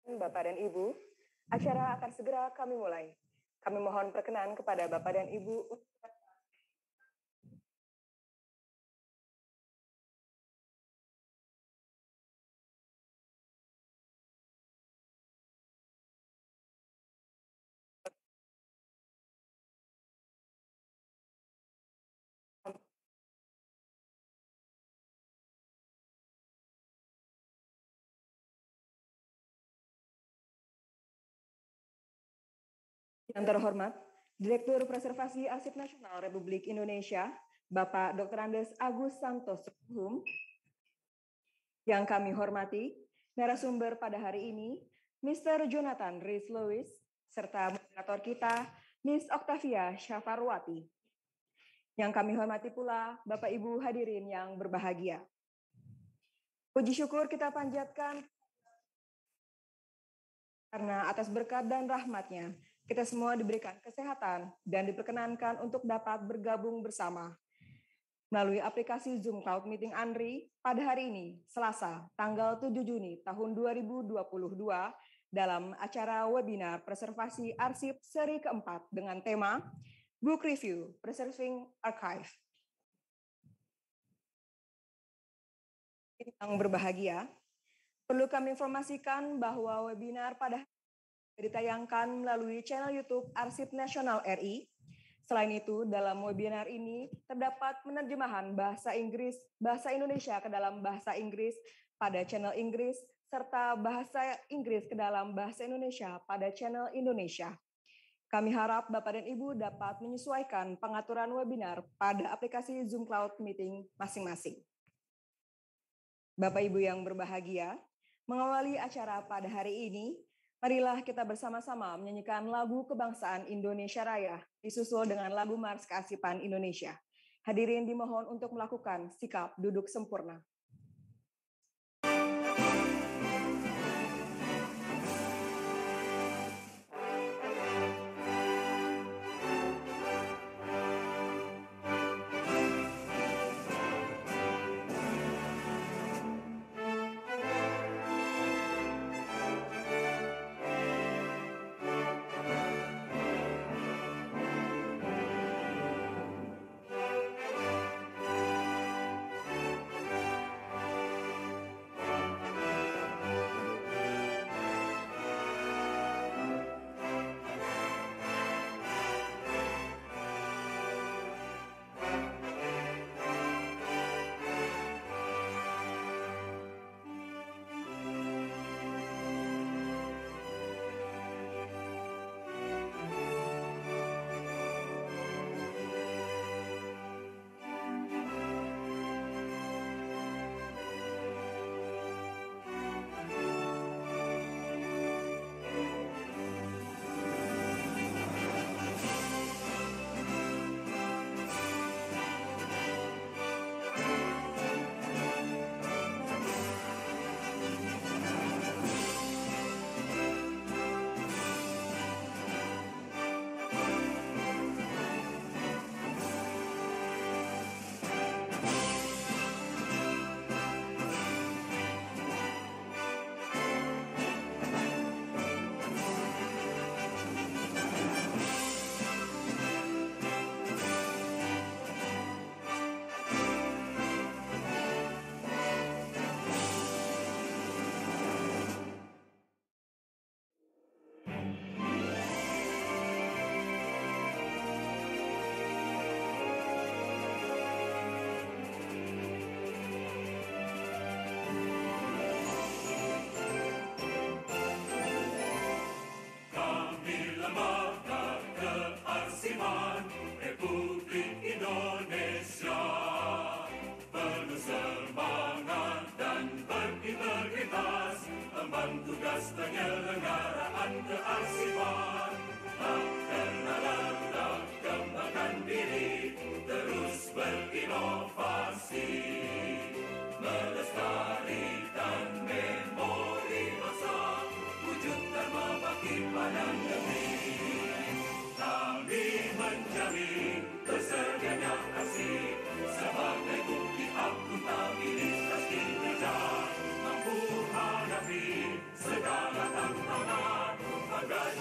Bapak dan Ibu, acara akan segera kami mulai. Kami mohon perkenan kepada Bapak dan Ibu. Yang terhormat, Direktur Preservasi Arsip Nasional Republik Indonesia, Bapak Dr. Andes Agus Santoso. Yang kami hormati, narasumber pada hari ini, Mr. Jonathan Rhys Lewis, serta moderator kita, Miss Octavia Syafarwati. Yang kami hormati pula, Bapak Ibu hadirin yang berbahagia. Puji syukur kita panjatkan karena atas berkat dan rahmat-Nya, kita semua diberikan kesehatan dan diperkenankan untuk dapat bergabung bersama melalui aplikasi Zoom Cloud Meeting ANRI pada hari ini, Selasa, tanggal 7 Juni tahun 2022, dalam acara webinar Preservasi Arsip Seri ke-4 dengan tema Book Review, Preserving Archive. Yang berbahagia, perlu kami informasikan bahwa webinar pada hari ini ditayangkan melalui channel YouTube Arsip Nasional RI. Selain itu, dalam webinar ini terdapat penerjemahan bahasa Inggris, bahasa Indonesia ke dalam bahasa Inggris pada channel Inggris, serta bahasa Inggris ke dalam bahasa Indonesia pada channel Indonesia. Kami harap Bapak dan Ibu dapat menyesuaikan pengaturan webinar pada aplikasi Zoom Cloud Meeting masing-masing. Bapak Ibu yang berbahagia, mengawali acara pada hari ini, marilah kita bersama-sama menyanyikan lagu kebangsaan Indonesia Raya, disusul dengan lagu Mars Kearsipan Indonesia. Hadirin dimohon untuk melakukan sikap duduk sempurna.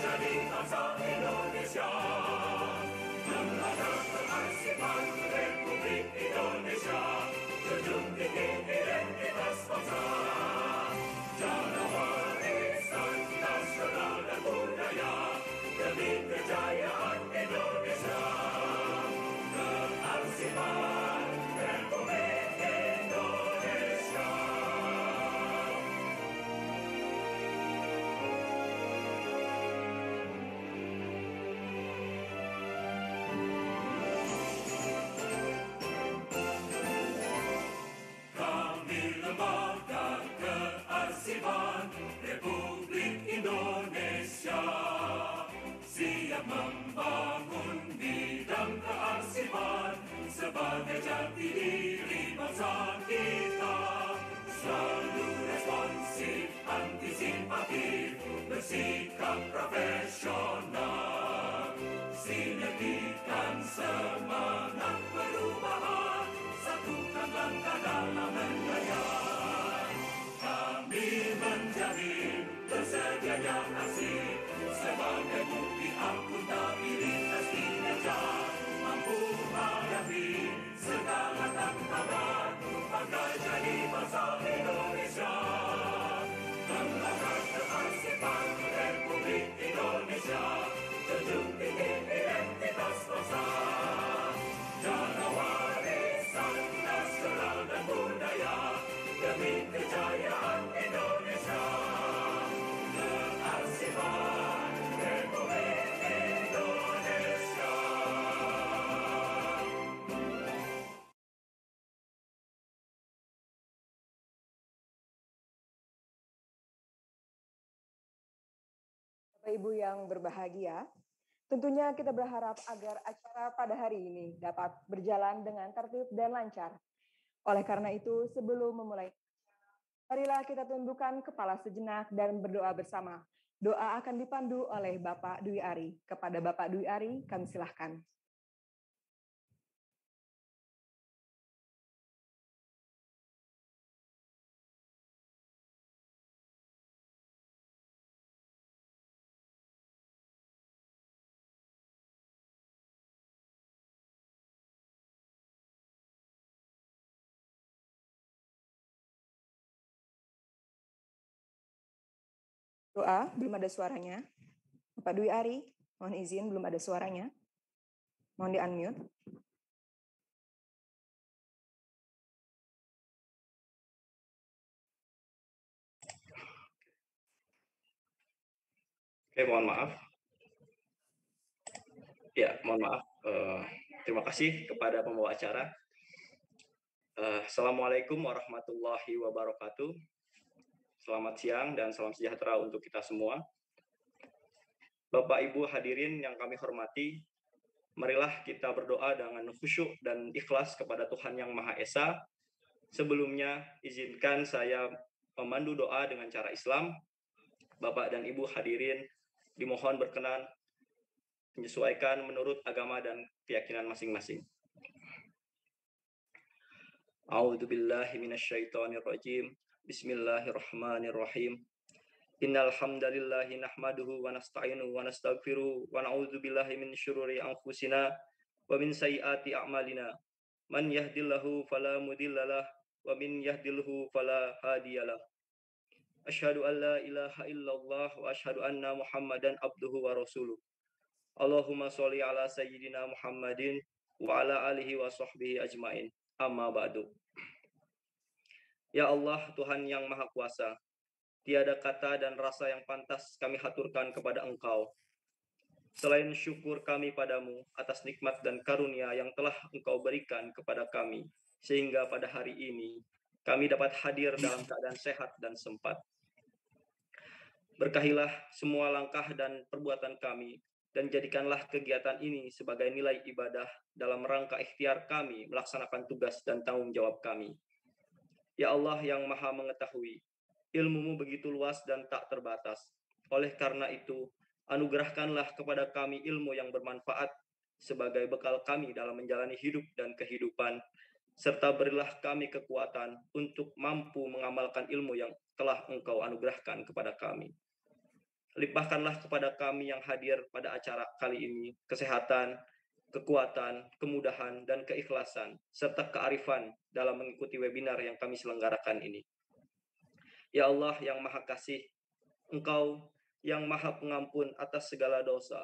menjadi bangsa Indonesia, menjaga kearsipan Republik Indonesia, junjung tinggi identitas bangsa, jaga warisan nasional dan budaya demi kejayaan Indonesia. Kearsipan Republik Indonesia. Kami lembaga kearsipan Republik Indonesia siap membangun bidang kearsipan sebagai jati diri bangsa kita, selalu responsif, antisipatif, bersikap profesional, sinergikan semangat perubahan, satukan langkah dalam menjaya. Kami menjamin tersedianya arsip sebagai bukti akuntabilitas kinerja, mampu hadapi segala tantangan, bangga jadi bangsa Indonesia. Lembaga kearsipan Republik Indonesia, junjung tinggi identitas bangsa, jaga warisan nasional dan budaya demi kejayaan Indonesia. Kearsipan Republik Indonesia. Bapak Ibu yang berbahagia, tentunya kita berharap agar acara pada hari ini dapat berjalan dengan tertib dan lancar. Oleh karena itu, sebelum memulai, marilah kita tundukkan kepala sejenak dan berdoa bersama. Doa akan dipandu oleh Bapak Dwi Ari. Kepada Bapak Dwi Ari, kami silahkan. Doa, belum ada suaranya. Bapak Dwi Ari, mohon izin, belum ada suaranya. Mohon di-unmute. Oke, mohon maaf. Ya, mohon maaf. Terima kasih kepada pembawa acara. Assalamualaikum warahmatullahi wabarakatuh. Selamat siang dan salam sejahtera untuk kita semua. Bapak Ibu hadirin yang kami hormati, marilah kita berdoa dengan khusyuk dan ikhlas kepada Tuhan Yang Maha Esa. Sebelumnya, izinkan saya memandu doa dengan cara Islam. Bapak dan Ibu hadirin dimohon berkenan menyesuaikan menurut agama dan keyakinan masing-masing. A'udzu billahi minasyaitonir rajim. Bismillahirrahmanirrahim. Innal hamdalillahi nahmaduhu wa nasta'inuhu wa nastaghfiruh wa na'udzu billahi min syururi anfusina wa min sayyiati a'malina. Man yahdihillahu fala mudhillalah wa min yahdilhu fala hadiyalah. Asyhadu an la ilaha illallah wa asyhadu anna Muhammadan abduhu wa rasuluh. Allahumma sholli ala sayyidina Muhammadin wa ala alihi wa sahbihi ajmain. Amma ba'du. Ya Allah, Tuhan yang Maha Kuasa, tiada kata dan rasa yang pantas kami haturkan kepada Engkau selain syukur kami padamu atas nikmat dan karunia yang telah Engkau berikan kepada kami, sehingga pada hari ini kami dapat hadir dalam keadaan sehat dan sempat. Berkahilah semua langkah dan perbuatan kami, dan jadikanlah kegiatan ini sebagai nilai ibadah dalam rangka ikhtiar kami melaksanakan tugas dan tanggung jawab kami. Ya Allah yang Maha Mengetahui, ilmu-Mu begitu luas dan tak terbatas. Oleh karena itu, anugerahkanlah kepada kami ilmu yang bermanfaat sebagai bekal kami dalam menjalani hidup dan kehidupan, serta berilah kami kekuatan untuk mampu mengamalkan ilmu yang telah Engkau anugerahkan kepada kami. Limpahkanlah kepada kami yang hadir pada acara kali ini kesehatan, kekuatan, kemudahan, dan keikhlasan, serta kearifan dalam mengikuti webinar yang kami selenggarakan ini. Ya Allah yang Maha Kasih, Engkau yang Maha Pengampun atas segala dosa.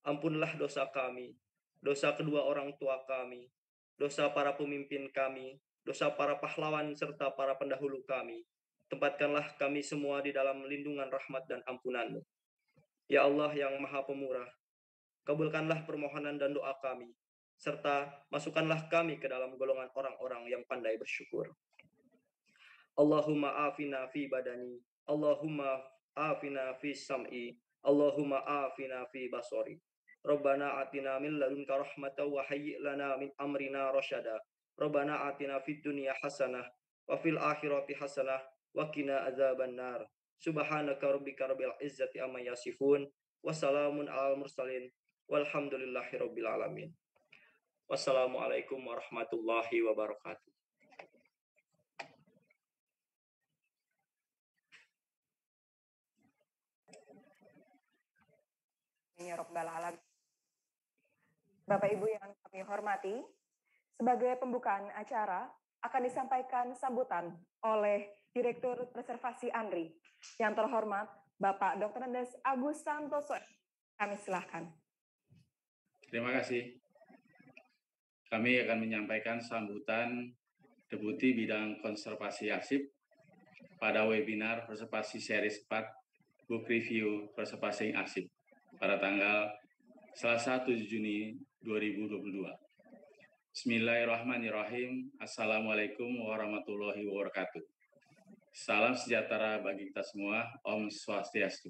Ampunlah dosa kami, dosa kedua orang tua kami, dosa para pemimpin kami, dosa para pahlawan serta para pendahulu kami. Tempatkanlah kami semua di dalam lindungan rahmat dan ampunan-Mu. Ya Allah yang Maha Pemurah, kabulkanlah permohonan dan doa kami, serta masukkanlah kami ke dalam golongan orang-orang yang pandai bersyukur. Allahumma afina fi badani, Allahumma afina fi sam'i, Allahumma afina fi basori. Rabbana atina min ladunka rahmatan wa hayyi' lana min amrina rasyada. Rabbana atina fid dunya hasanah wa fil akhirati hasanah wa qina adzabannar. Subhanaka rabbika rabbil izzati amma yasifun. Wassalamun alal mursalin. Walhamdulillahi rabbil alamin. Wassalamualaikum warahmatullahi wabarakatuh. Ya Rabbal Alamin. Bapak Ibu yang kami hormati, sebagai pembukaan acara akan disampaikan sambutan oleh Direktur Preservasi ANRI yang terhormat Bapak Dr. Andes Agus Santoso. Kami silahkan. Terima kasih. Kami akan menyampaikan sambutan Deputi Bidang Konservasi Arsip pada webinar Preservasi Seri 4 Book Review Preservasi Arsip pada tanggal Selasa 7 Juni 2022. Bismillahirrahmanirrahim. Assalamualaikum warahmatullahi wabarakatuh. Salam sejahtera bagi kita semua. Om Swastiastu.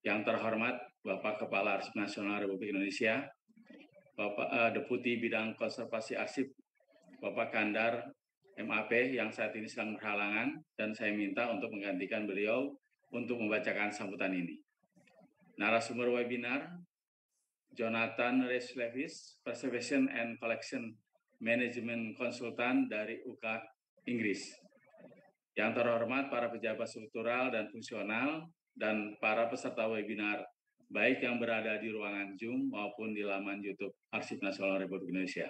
Yang terhormat Bapak Kepala Arsip Nasional Republik Indonesia, Bapak Deputi Bidang Konservasi Arsip, Bapak Kandar MAP yang saat ini sedang berhalangan, dan saya minta untuk menggantikan beliau untuk membacakan sambutan ini. Narasumber webinar, Jonathan Reyes, Preservation and Collection Management Consultant dari UK Inggris. Yang terhormat para pejabat struktural dan fungsional dan para peserta webinar, baik yang berada di ruangan Zoom maupun di laman YouTube Arsip Nasional Republik Indonesia.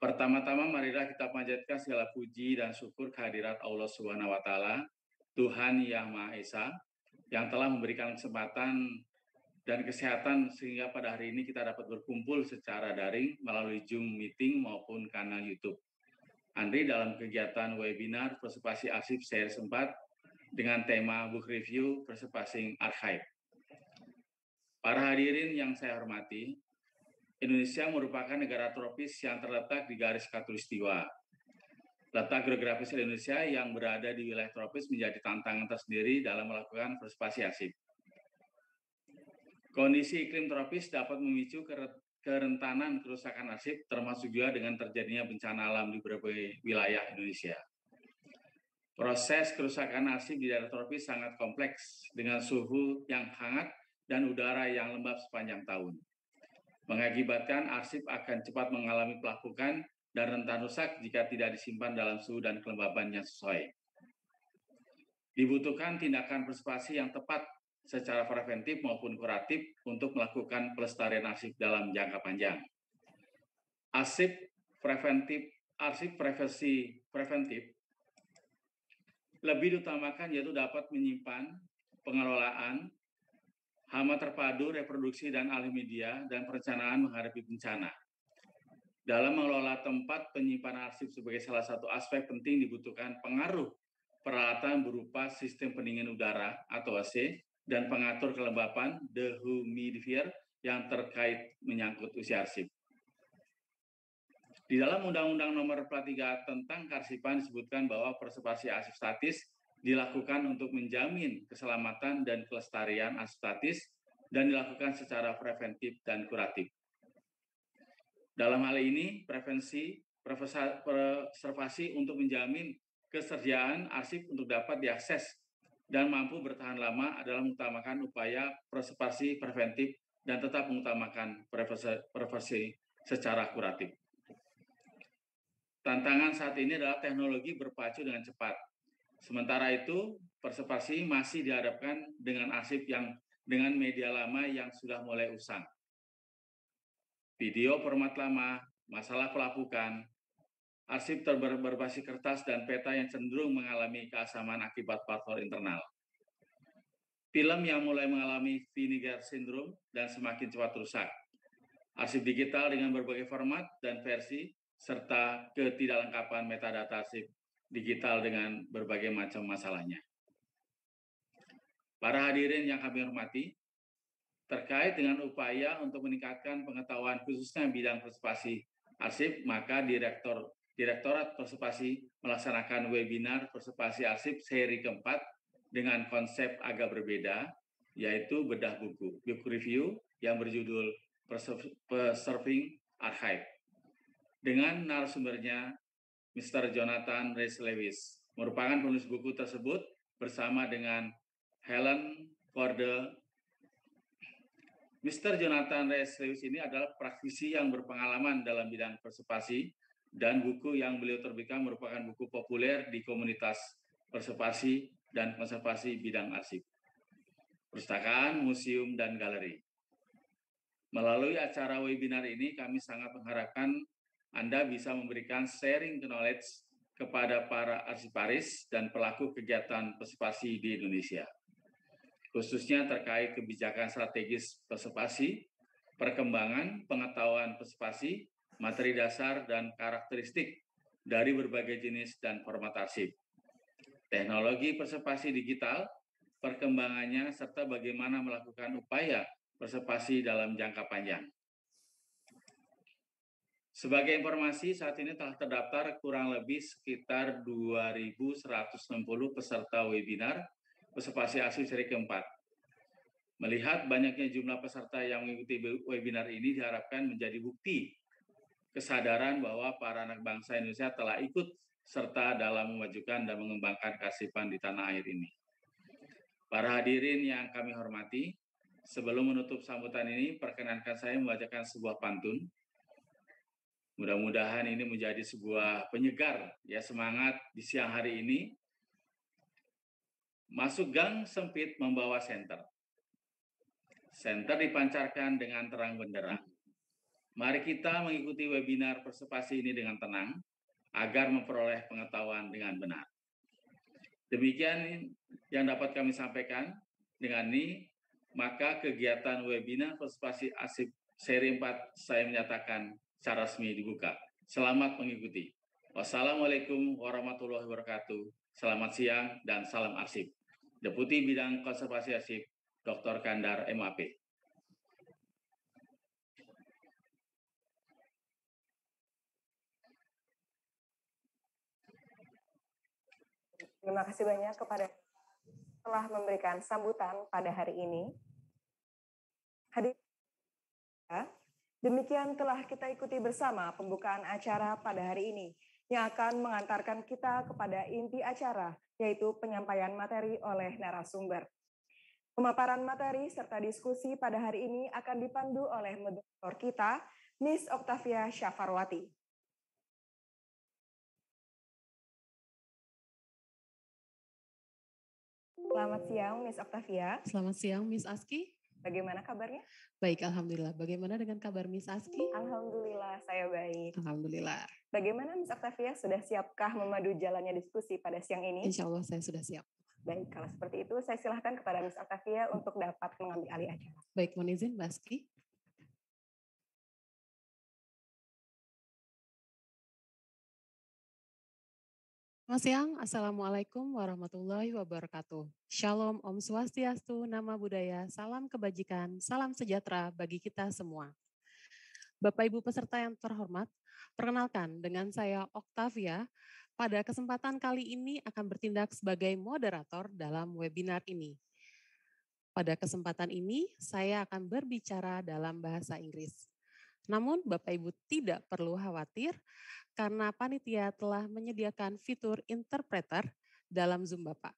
Pertama-tama marilah kita panjatkan segala puji dan syukur kehadirat Allah Subhanahu wa Ta'ala, Tuhan Yang Maha Esa, yang telah memberikan kesempatan dan kesehatan sehingga pada hari ini kita dapat berkumpul secara daring melalui Zoom meeting maupun kanal YouTube ANRI dalam kegiatan webinar Preservasi Arsip Seri 4 dengan tema Book Review Preservasi Archive. Para hadirin yang saya hormati, Indonesia merupakan negara tropis yang terletak di garis khatulistiwa. Letak geografis Indonesia yang berada di wilayah tropis menjadi tantangan tersendiri dalam melakukan preservasi arsip. Kondisi iklim tropis dapat memicu kerentanan kerusakan arsip, termasuk juga dengan terjadinya bencana alam di berbagai wilayah Indonesia. Proses kerusakan arsip di daerah tropis sangat kompleks dengan suhu yang hangat dan udara yang lembab sepanjang tahun, mengakibatkan arsip akan cepat mengalami pelapukan dan rentan rusak jika tidak disimpan dalam suhu dan kelembaban yang sesuai. Dibutuhkan tindakan preservasi yang tepat secara preventif maupun kuratif untuk melakukan pelestarian arsip dalam jangka panjang. Arsip preventif lebih diutamakan yaitu dapat menyimpan, pengelolaan, hama terpadu, reproduksi dan alih media, dan perencanaan menghadapi bencana. Dalam mengelola tempat penyimpanan arsip sebagai salah satu aspek penting dibutuhkan pengaruh peralatan berupa sistem pendingin udara atau AC dan pengatur kelembapan dehumidifier yang terkait menyangkut usia arsip. Di dalam Undang-Undang Nomor 43 tentang Kearsipan disebutkan bahwa preservasi arsip statis dilakukan untuk menjamin keselamatan dan kelestarian arsip statis dan dilakukan secara preventif dan kuratif. Dalam hal ini, preservasi untuk menjamin kesediaan arsip untuk dapat diakses dan mampu bertahan lama adalah mengutamakan upaya preservasi preventif dan tetap mengutamakan preservasi secara kuratif. Tantangan saat ini adalah teknologi berpacu dengan cepat. Sementara itu, Preservasi masih dihadapkan dengan arsip yang dengan media lama yang sudah mulai usang. Video format lama, masalah pelapukan, arsip berbasis kertas dan peta yang cenderung mengalami keasaman akibat faktor internal. Film yang mulai mengalami Fumigation syndrome dan semakin cepat rusak. Arsip digital dengan berbagai format dan versi, serta ketidaklengkapan metadata arsip digital dengan berbagai macam masalahnya. Para hadirin yang kami hormati, terkait dengan upaya untuk meningkatkan pengetahuan khususnya bidang preservasi arsip, maka Direktorat Preservasi melaksanakan webinar Preservasi Arsip Seri ke-4 dengan konsep agak berbeda, yaitu bedah buku review yang berjudul Preserving Archive. Dengan narasumbernya Mr. Jonathan Reyes merupakan penulis buku tersebut bersama dengan Helen Forde. Mr. Jonathan Reyes ini adalah praktisi yang berpengalaman dalam bidang preservasi dan buku yang beliau terbitkan merupakan buku populer di komunitas preservasi dan konservasi bidang arsip, perpustakaan, museum, dan galeri. Melalui acara webinar ini, kami sangat mengharapkan Anda bisa memberikan sharing knowledge kepada para arsiparis dan pelaku kegiatan preservasi di Indonesia, khususnya terkait kebijakan strategis preservasi, perkembangan pengetahuan preservasi, materi dasar, dan karakteristik dari berbagai jenis dan format arsip, teknologi preservasi digital, perkembangannya, serta bagaimana melakukan upaya preservasi dalam jangka panjang. Sebagai informasi, saat ini telah terdaftar kurang lebih sekitar 2.160 peserta webinar Preservasi Arsip Seri ke-4. Melihat banyaknya jumlah peserta yang mengikuti webinar ini diharapkan menjadi bukti kesadaran bahwa para anak bangsa Indonesia telah ikut serta dalam memajukan dan mengembangkan kearsipan di tanah air ini. Para hadirin yang kami hormati, sebelum menutup sambutan ini, perkenankan saya membacakan sebuah pantun. Mudah-mudahan ini menjadi sebuah penyegar ya semangat di siang hari ini. Masuk gang sempit membawa senter. Senter dipancarkan dengan terang benderang. Mari kita mengikuti webinar preservasi ini dengan tenang agar memperoleh pengetahuan dengan benar. Demikian yang dapat kami sampaikan. Dengan ini, maka kegiatan webinar Preservasi Arsip Seri 4 saya menyatakan secara resmi dibuka. Selamat mengikuti. Wassalamualaikum warahmatullahi wabarakatuh. Selamat siang dan salam arsip. Deputi Bidang Konservasi Arsip, Dr. Kandar MAP. Terima kasih banyak kepada telah memberikan sambutan pada hari ini. Hadirin, demikian telah kita ikuti bersama pembukaan acara pada hari ini yang akan mengantarkan kita kepada inti acara, yaitu penyampaian materi oleh narasumber. Pemaparan materi serta diskusi pada hari ini akan dipandu oleh moderator kita, Miss Octavia Syafarwati. Selamat siang, Miss Octavia. Selamat siang, Miss Aski. Bagaimana kabarnya? Baik, Alhamdulillah. Bagaimana dengan kabar Miss Aski? Alhamdulillah, saya baik. Alhamdulillah. Bagaimana Miss Octavia, sudah siapkah memadu jalannya diskusi pada siang ini? Insya Allah saya sudah siap. Baik, kalau seperti itu saya silahkan kepada Miss Octavia untuk dapat mengambil alih acara. Baik, mohon izin Mbak Aski. Selamat siang, Assalamualaikum warahmatullahi wabarakatuh. Shalom, Om Swastiastu, Nama Budaya, salam kebajikan, salam sejahtera bagi kita semua. Bapak Ibu peserta yang terhormat, perkenalkan dengan saya Octavia. Pada kesempatan kali ini akan bertindak sebagai moderator dalam webinar ini. Pada kesempatan ini saya akan berbicara dalam bahasa Inggris. Namun Bapak Ibu tidak perlu khawatir karena panitia telah menyediakan fitur interpreter dalam Zoom Bapak.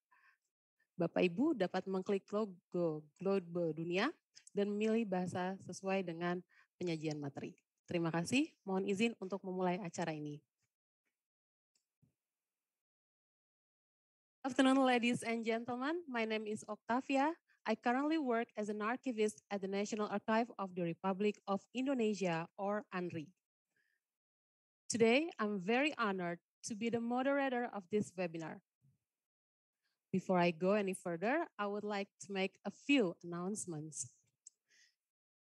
Bapak Ibu dapat mengklik logo Globe Dunia dan memilih bahasa sesuai dengan penyajian materi. Terima kasih, mohon izin untuk memulai acara ini. Afternoon, ladies and gentlemen. My name is Octavia. I currently work as an archivist at the National Archive of the Republic of Indonesia, or ANRI. Today, I'm very honored to be the moderator of this webinar. Before I go any further, I would like to make a few announcements.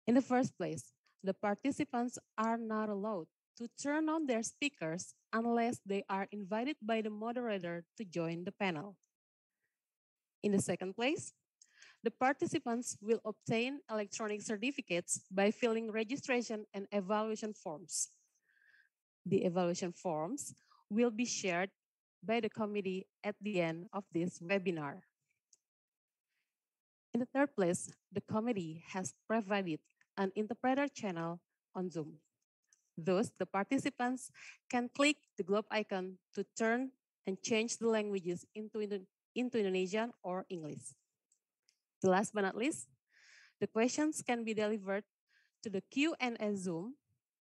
In the first place, the participants are not allowed to turn on their speakers unless they are invited by the moderator to join the panel. In the second place, the participants will obtain electronic certificates by filling registration and evaluation forms. The evaluation forms will be shared by the committee at the end of this webinar. In the third place, the committee has provided an interpreter channel on Zoom. Thus, the participants can click the globe icon to turn and change the languages into Indonesian or English. Last but not least, the questions can be delivered to the Q&A Zoom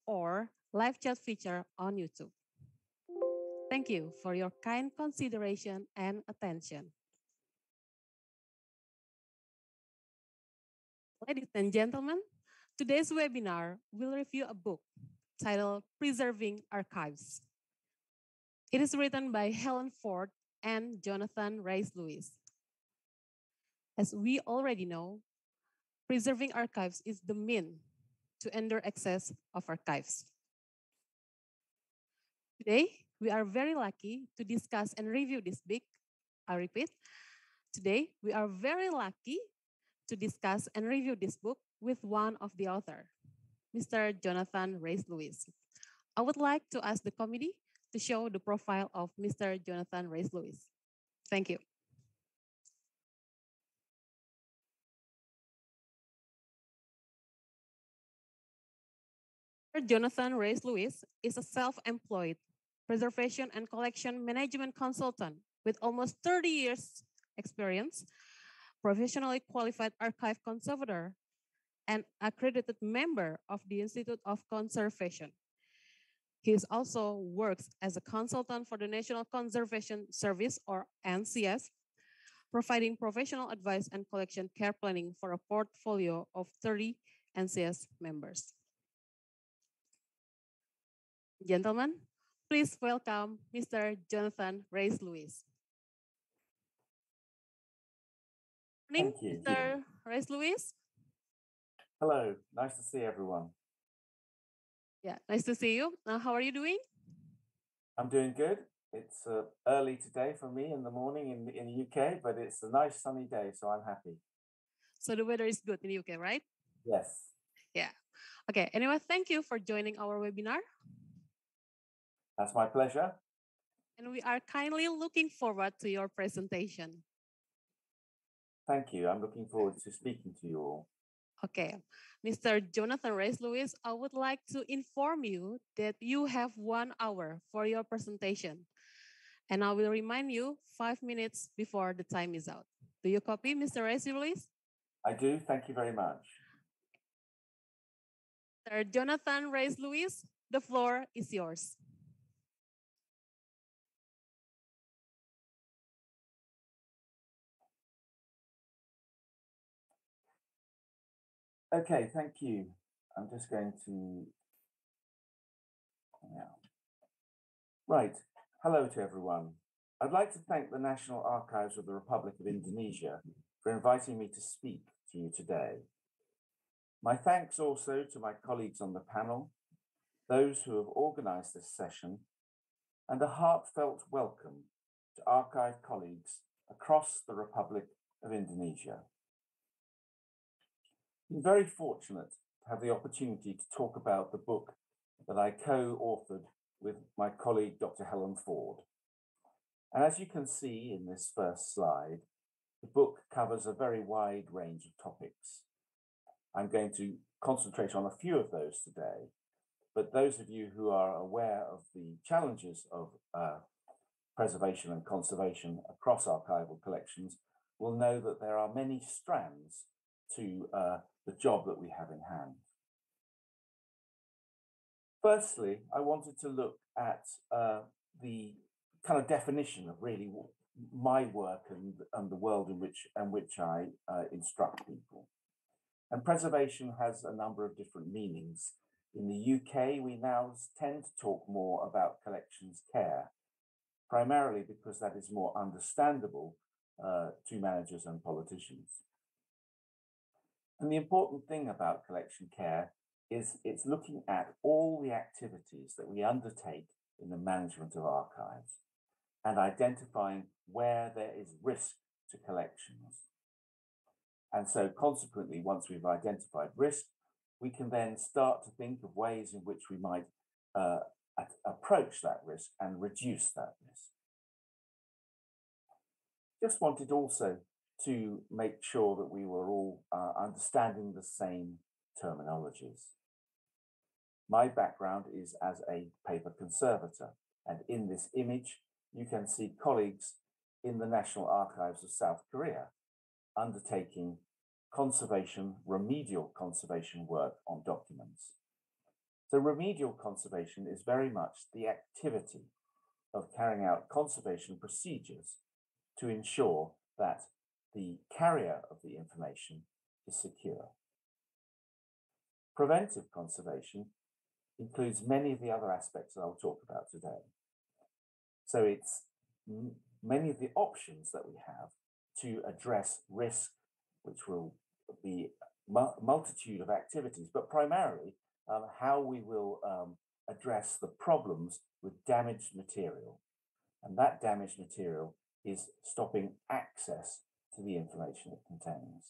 or live chat feature on YouTube. Thank you for your kind consideration and attention. Ladies and gentlemen, today's webinar will review a book titled Preserving Archives. It is written by Helen Ford and Jonathan Reyes Lewis. As we already know, preserving archives is the mean to ensure access of archives. Today, we are very lucky to discuss and review this book. I repeat, today we are very lucky to discuss and review this book with one of the author, Mr. Jonathan Reyes Lewis. I would like to ask the committee to show the profile of Mr. Jonathan Reyes Lewis. Thank you. Jonathan Reyes Lewis is a self-employed preservation and collection management consultant with almost 30 years experience, professionally qualified archive conservator, and accredited member of the Institute of Conservation. He also works as a consultant for the National Conservation Service, or NCS, providing professional advice and collection care planning for a portfolio of 30 NCS members. Gentlemen, please welcome Mr. Jonathan Reyes Lewis. Good morning, Mr. Reyes Lewis. Hello, nice to see everyone. Yeah, nice to see you. How are you doing? I'm doing good. It's early today for me in the morning in the UK, but it's a nice sunny day, so I'm happy. So the weather is good in the UK, right? Yes. Yeah. Okay, anyway, thank you for joining our webinar. That's my pleasure. And we are kindly looking forward to your presentation. Thank you. I'm looking forward to speaking to you all. Okay, Mr. Jonathan Reyes Lewis, I would like to inform you that you have 1 hour for your presentation. And I will remind you 5 minutes before the time is out. Do you copy, Mr. Reyes Lewis? I do. Thank you very much. Mr. Jonathan Reyes Lewis, the floor is yours. Okay, thank you. I'm just going to... Right. Hello to everyone. I'd like to thank the National Archives of the Republic of Indonesia for inviting me to speak to you today. My thanks also to my colleagues on the panel, those who have organized this session, and a heartfelt welcome to archive colleagues across the Republic of Indonesia. I'm very fortunate to have the opportunity to talk about the book that I co-authored with my colleague, Dr. Helen Ford. And as you can see in this first slide, the book covers a very wide range of topics. I'm going to concentrate on a few of those today, but those of you who are aware of the challenges of preservation and conservation across archival collections will know that there are many strands to the job that we have in hand. Firstly, I wanted to look at the kind of definition of really my work and the world in which I instruct people. And preservation has a number of different meanings. In the UK, we now tend to talk more about collections care, primarily because that is more understandable to managers and politicians. And the important thing about collection care is it's looking at all the activities that we undertake in the management of archives and identifying where there is risk to collections. And so consequently, once we've identified risk, we can then start to think of ways in which we might approach that risk and reduce that risk. Just wanted also to make sure that we were all understanding the same terminologies. My background is as a paper conservator, and in this image, you can see colleagues in the National Archives of South Korea undertaking remedial conservation work on documents. So remedial conservation is very much the activity of carrying out conservation procedures to ensure that the carrier of the information is secure. Preventive conservation includes many of the other aspects that I'll talk about today. So it's many of the options that we have to address risk, which will be a multitude of activities, but primarily how we will address the problems with damaged material. And that damaged material is stopping access to the information it contains.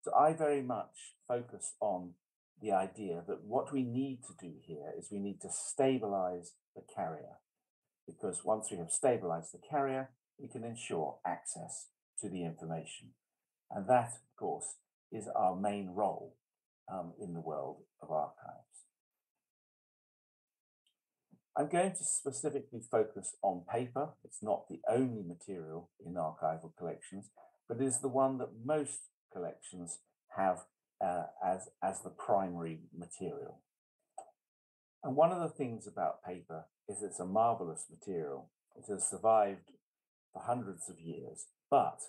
So I very much focus on the idea that what we need to do here is we need to stabilize the carrier, because once we have stabilized the carrier, we can ensure access to the information. And that, of course, is our main role in the world of archives. I'm going to specifically focus on paper. It's not the only material in archival collections, but it is the one that most collections have as the primary material. And one of the things about paper is it's a marvelous material. It has survived for hundreds of years, but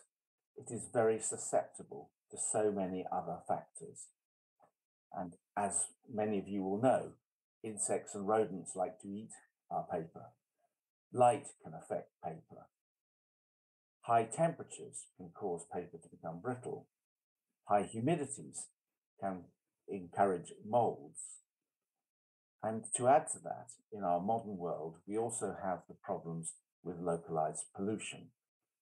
it is very susceptible to so many other factors. And as many of you will know, insects and rodents like to eat our paper. Light can affect paper. High temperatures can cause paper to become brittle. High humidities can encourage molds. And to add to that, in our modern world, we also have the problems with localized pollution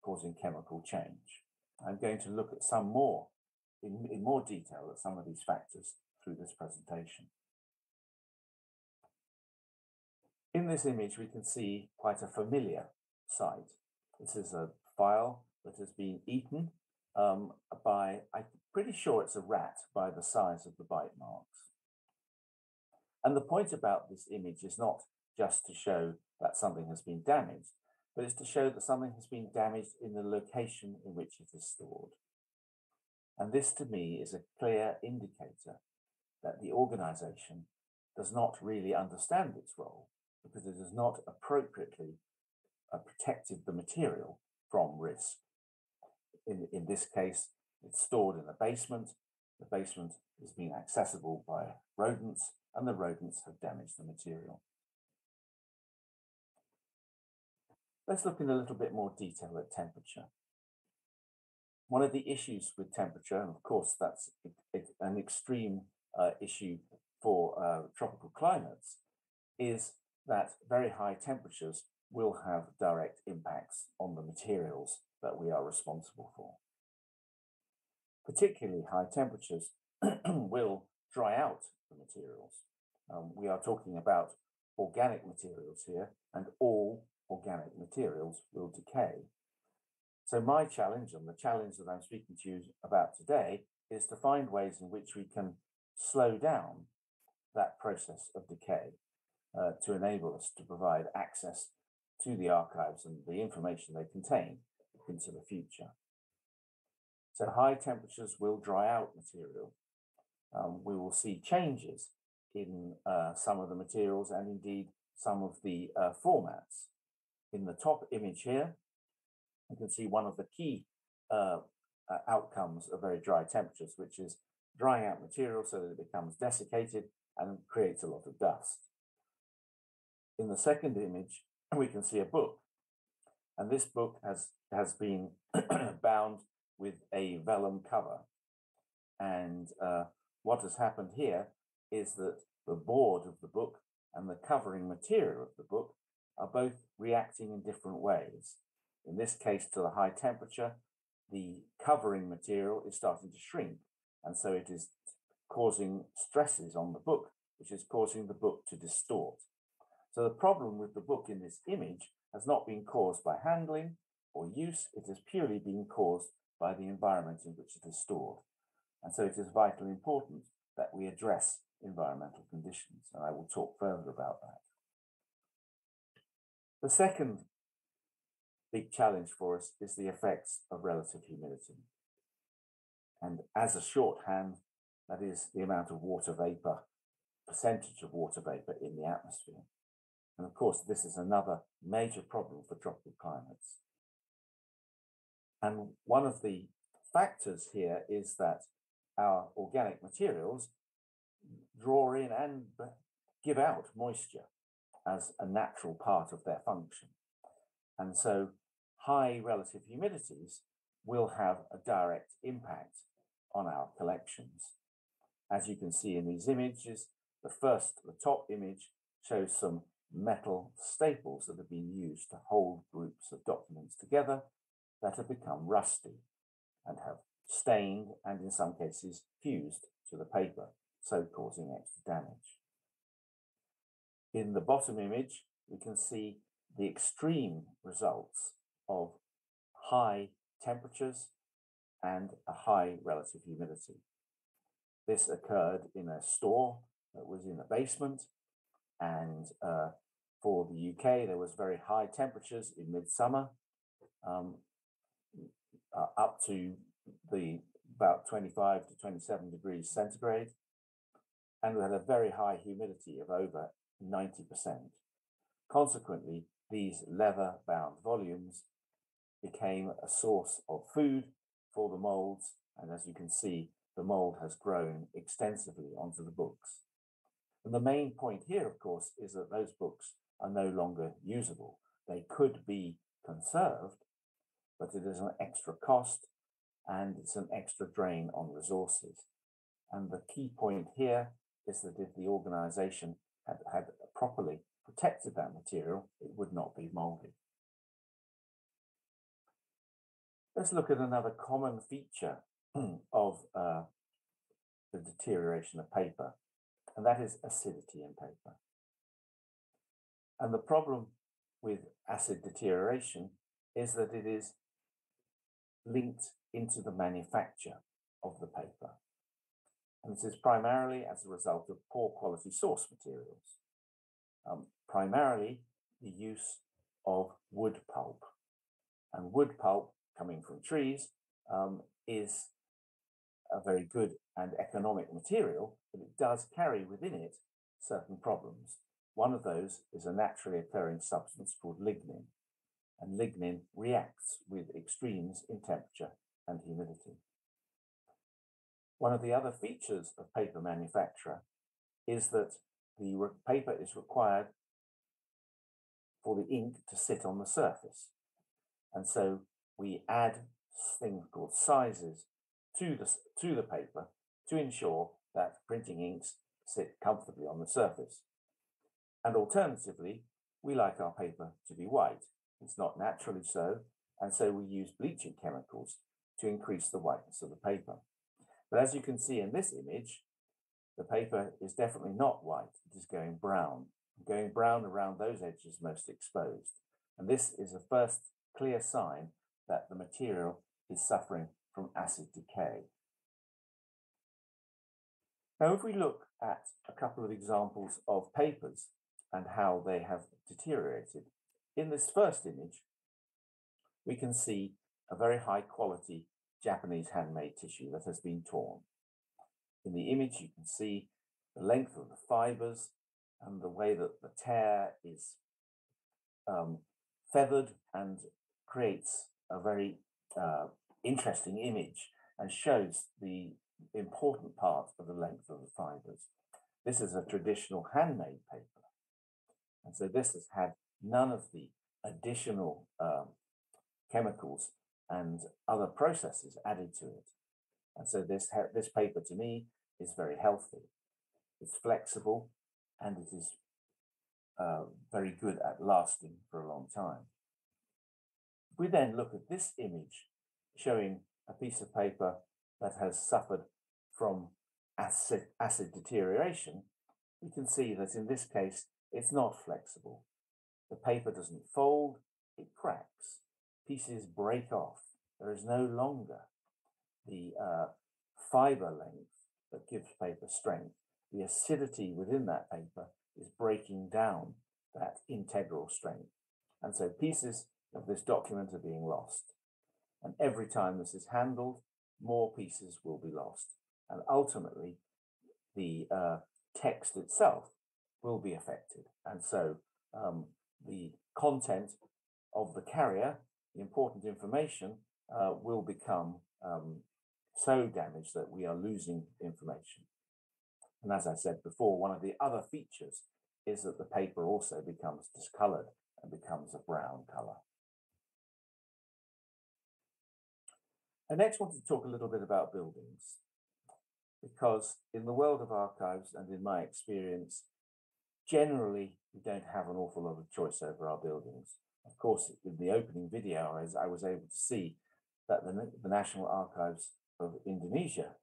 causing chemical change. I'm going to look at some more, in more detail, at some of these factors through this presentation. In this image, we can see quite a familiar sight. This is a file that has been eaten by, I'm pretty sure it's a rat by the size of the bite marks. And the point about this image is not just to show that something has been damaged, but it's to show that something has been damaged in the location in which it is stored. And this to me is a clear indicator that the organization does not really understand its role, because it has not appropriately protected the material from risk. In this case, it's stored in a basement. The basement is being accessible by rodents, and the rodents have damaged the material. Let's look in a little bit more detail at temperature. One of the issues with temperature, and of course that's an extreme issue for tropical climates, is that very high temperatures will have direct impacts on the materials that we are responsible for. Particularly high temperatures will dry out the materials. We are talking about organic materials here, and all organic materials will decay. So my challenge, and the challenge that I'm speaking to you about today, is to find ways in which we can slow down that process of decay to enable us to provide access to the archives and the information they contain into the future. So high temperatures will dry out material. We will see changes in some of the materials and indeed some of the formats. In the top image here, you can see one of the key outcomes of very dry temperatures, which is drying out material so that it becomes desiccated and creates a lot of dust. In the second image, we can see a book, and this book has been bound with a vellum cover. And what has happened here is that the board of the book and the covering material of the book are both reacting in different ways. In this case, to the high temperature, the covering material is starting to shrink, and so it is causing stresses on the book, which is causing the book to distort. So the problem with the book in this image has not been caused by handling or use, it has purely been caused by the environment in which it is stored. And so it is vitally important that we address environmental conditions, and I will talk further about that. The second big challenge for us is the effects of relative humidity. And as a shorthand, that is the amount of water vapor, percentage of water vapor in the atmosphere. And of course, this is another major problem for tropical climates. And one of the factors here is that our organic materials draw in and give out moisture as a natural part of their function. And so high relative humidities will have a direct impact on our collections. As you can see in these images, the top image shows some metal staples that have been used to hold groups of documents together that have become rusty and have stained and in some cases fused to the paper, so causing extra damage. In the bottom image, we can see the extreme results of high temperatures and a high relative humidity. This occurred in a store that was in a basement, and for the UK, there was very high temperatures in midsummer, up to about 25 to 27 degrees centigrade, and we had a very high humidity of over 90%. Consequently, these leather-bound volumes became a source of food for the molds, and as you can see, the mold has grown extensively onto the books. And the main point here, of course, is that those books are no longer usable. They could be conserved, but it is an extra cost and it's an extra drain on resources. And the key point here is that if the organization had properly protected that material, it would not be molded. Let's look at another common feature of the deterioration of paper, and that is acidity in paper. And the problem with acid deterioration is that it is linked into the manufacture of the paper. And this is primarily as a result of poor quality source materials. Primarily the use of wood pulp. And wood pulp coming from trees is a very good and economic material, but it does carry within it certain problems. One of those is a naturally occurring substance called lignin, and lignin reacts with extremes in temperature and humidity. One of the other features of paper manufacture is that the paper is required for the ink to sit on the surface. And so we add things called sizes to the paper to ensure that printing inks sit comfortably on the surface. And alternatively, we like our paper to be white. It's not naturally so, and so we use bleaching chemicals to increase the whiteness of the paper. But as you can see in this image, the paper is definitely not white, it is going brown around those edges most exposed. And this is the first clear sign that the material is suffering from acid decay. Now, if we look at a couple of examples of papers and how they have deteriorated, in this first image, we can see a very high quality Japanese handmade tissue that has been torn. In the image, you can see the length of the fibers and the way that the tear is feathered and creates a very interesting image and shows the important part of the length of the fibers. This is a traditional handmade paper. And so this has had none of the additional chemicals and other processes added to it. And so this paper to me is very healthy. It's flexible and it is very good at lasting for a long time. If we then look at this image showing a piece of paper that has suffered from acid deterioration, we can see that in this case, it's not flexible. The paper doesn't fold, it cracks. Pieces break off. There is no longer the fiber length that gives paper strength. The acidity within that paper is breaking down that integral strength. And so pieces of this document are being lost. And every time this is handled, more pieces will be lost. And ultimately, the text itself will be affected. And so the content of the carrier, the important information, will become so damaged that we are losing information. And as I said before, one of the other features is that the paper also becomes discolored and becomes a brown color. I next want to talk a little bit about buildings, because in the world of archives and in my experience, generally, we don't have an awful lot of choice over our buildings. Of course, in the opening video, I was able to see that the National Archives of Indonesia,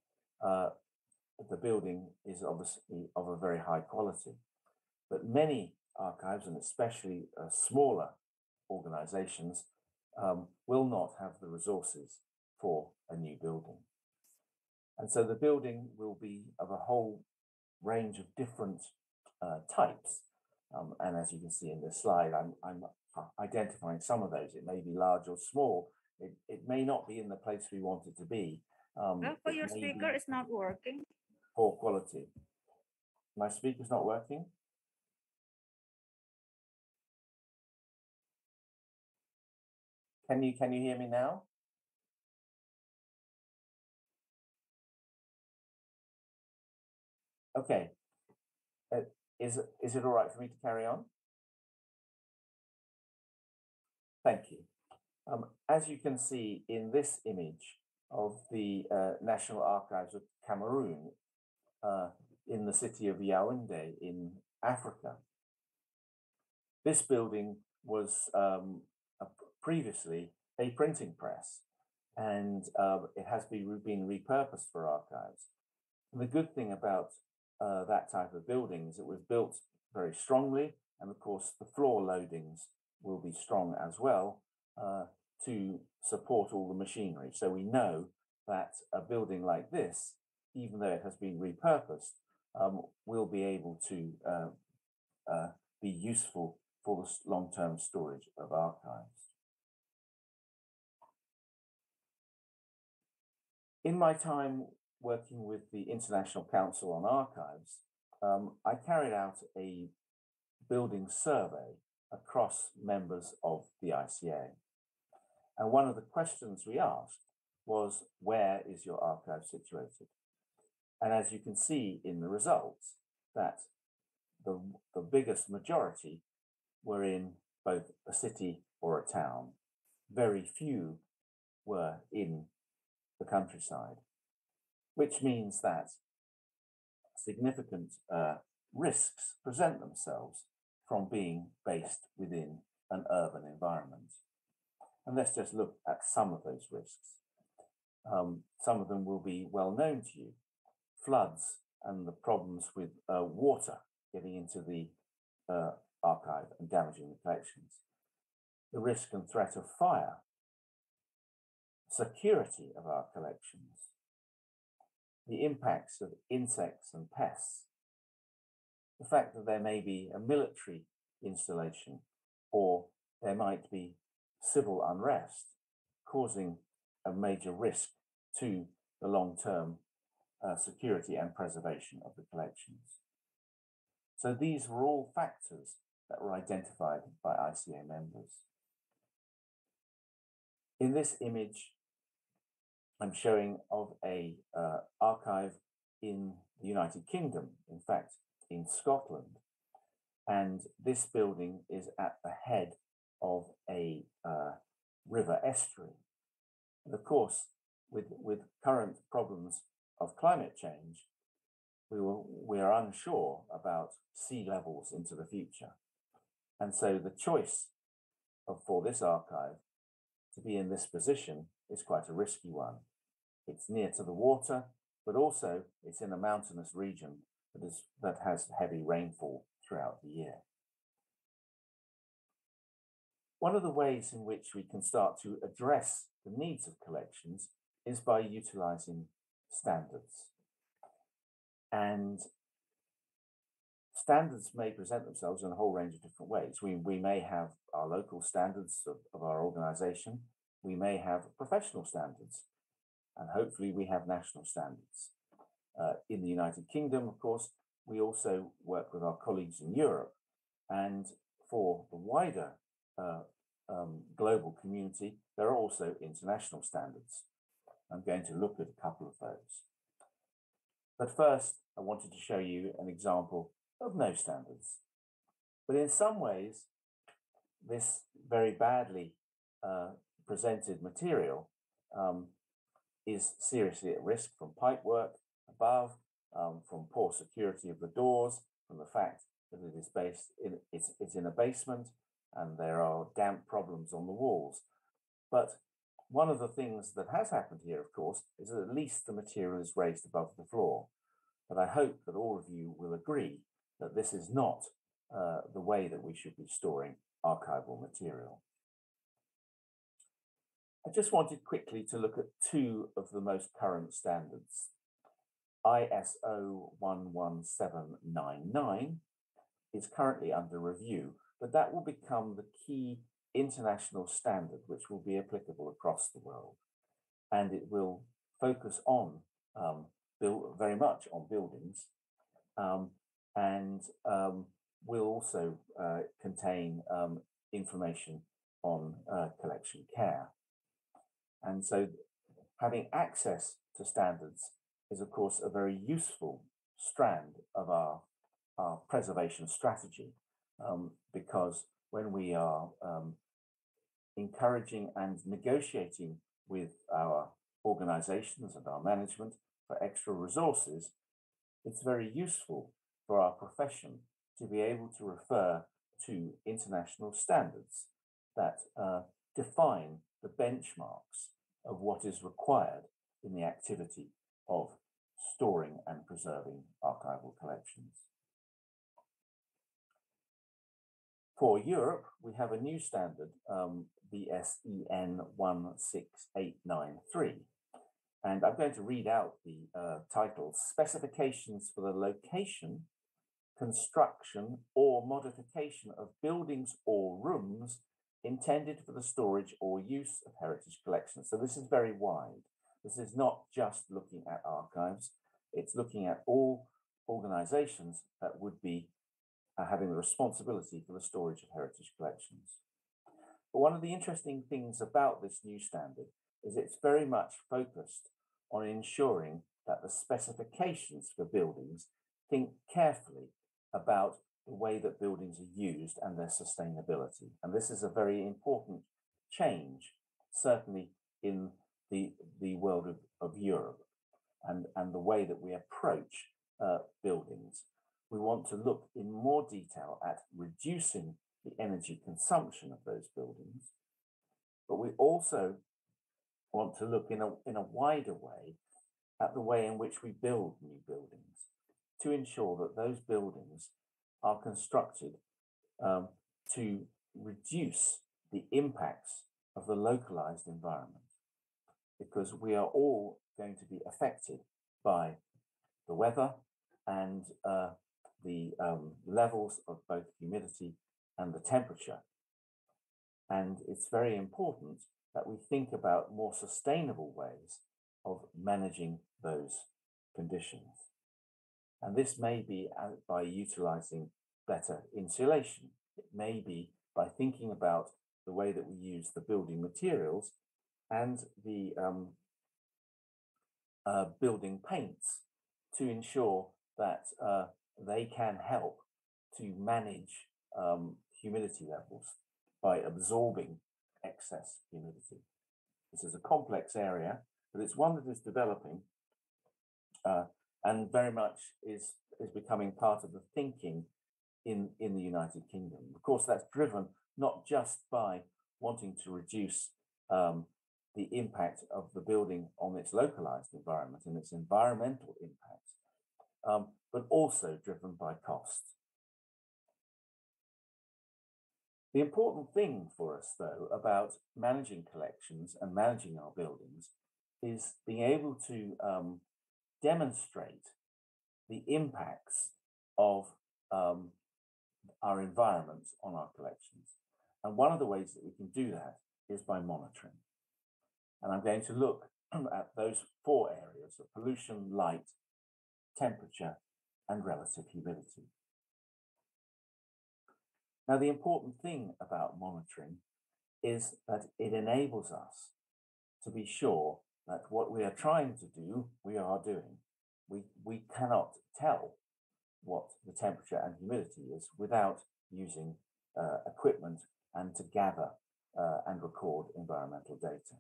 the building is obviously of a very high quality. But many archives, and especially smaller organizations, will not have the resources for a new building. And so the building will be of a whole range of different types. And as you can see in this slide, I'm identifying some of those. It may be large or small. It may not be in the place we want it to be. For your speaker, it's not working. Poor quality. My speaker's not working? Can you hear me now? Okay. Is it all right for me to carry on? Thank you. As you can see in this image of the National Archives of Cameroon in the city of Yaoundé in Africa, this building was previously a printing press, and it has been repurposed for archives. And the good thing about that type of building is it was built very strongly, and of course the floor loadings will be strong as well to support all the machinery. So we know that a building like this, even though it has been repurposed, will be able to be useful for the long-term storage of archives. In my time working with the International Council on Archives, I carried out a building survey across members of the ICA. And one of the questions we asked was, where is your archive situated? And as you can see in the results, that the biggest majority were in both a city or a town. Very few were in the countryside, which means that significant risks present themselves from being based within an urban environment. And let's just look at some of those risks. Some of them will be well known to you. Floods and the problems with water getting into the archive and damaging the collections. The risk and threat of fire. Security of our collections. The impacts of insects and pests. The fact that there may be a military installation, or there might be civil unrest, causing a major risk to the long-term security and preservation of the collections. So these were all factors that were identified by ICA members. In this image, I'm showing of a archive in the United Kingdom, in fact, in Scotland. And this building is at the head of a river estuary. And of course, with current problems of climate change, we are unsure about sea levels into the future. And so the choice for this archive to be in this position is quite a risky one. It's near to the water, but also it's in a mountainous region that has heavy rainfall throughout the year. One of the ways in which we can start to address the needs of collections is by utilizing standards. And standards may present themselves in a whole range of different ways. We may have our local standards of our organization. We may have professional standards, and hopefully we have national standards. In the United Kingdom, of course, we also work with our colleagues in Europe, and for the wider global community, there are also international standards. I'm going to look at a couple of those. But first, I wanted to show you an example of no standards. But in some ways, this very badly presented material is seriously at risk from pipework above, from poor security of the doors, from the fact that it is it's in a basement and there are damp problems on the walls. But one of the things that has happened here, of course, is that at least the material is raised above the floor. But I hope that all of you will agree that this is not the way that we should be storing archival material. I just wanted quickly to look at two of the most current standards. ISO 11799 is currently under review, but that will become the key international standard which will be applicable across the world. And it will focus on very much on buildings, and will also contain information on collection care. And so having access to standards is, of course, a very useful strand of our preservation strategy, because when we are encouraging and negotiating with our organizations and our management for extra resources, it's very useful for our profession to be able to refer to international standards that define the benchmarks of what is required in the activity of storing and preserving archival collections. For Europe, we have a new standard, BSEN 16893. And I'm going to read out the title: Specifications for the location, construction, or modification of buildings or rooms intended for the storage or use of heritage collections. So this is very wide. This is not just looking at archives, it's looking at all organizations that would be having the responsibility for the storage of heritage collections. But one of the interesting things about this new standard is it's very much focused on ensuring that the specifications for buildings think carefully about the way that buildings are used and their sustainability. And this is a very important change, certainly in the world of Europe and the way that we approach buildings. We want to look in more detail at reducing the energy consumption of those buildings, but we also want to look in a wider way at the way in which we build new buildings to ensure that those buildings are constructed to reduce the impacts of the localized environment, because we are all going to be affected by the weather and the levels of both humidity and the temperature. And it's very important that we think about more sustainable ways of managing those conditions. And this may be by utilizing better insulation. It may be by thinking about the way that we use the building materials and the building paints to ensure that they can help to manage humidity levels by absorbing excess humidity. This is a complex area, but it's one that is developing and very much is becoming part of the thinking in the United Kingdom. Of course, that's driven not just by wanting to reduce the impact of the building on its localized environment and its environmental impacts, but also driven by cost. The important thing for us, though, about managing collections and managing our buildings is being able to demonstrate the impacts of our environment on our collections. And one of the ways that we can do that is by monitoring. And I'm going to look at those 4 areas of pollution, light, temperature, and relative humidity. Now, the important thing about monitoring is that it enables us to be sure that what we are trying to do, we are doing. We cannot tell what the temperature and humidity is without using equipment and to gather and record environmental data.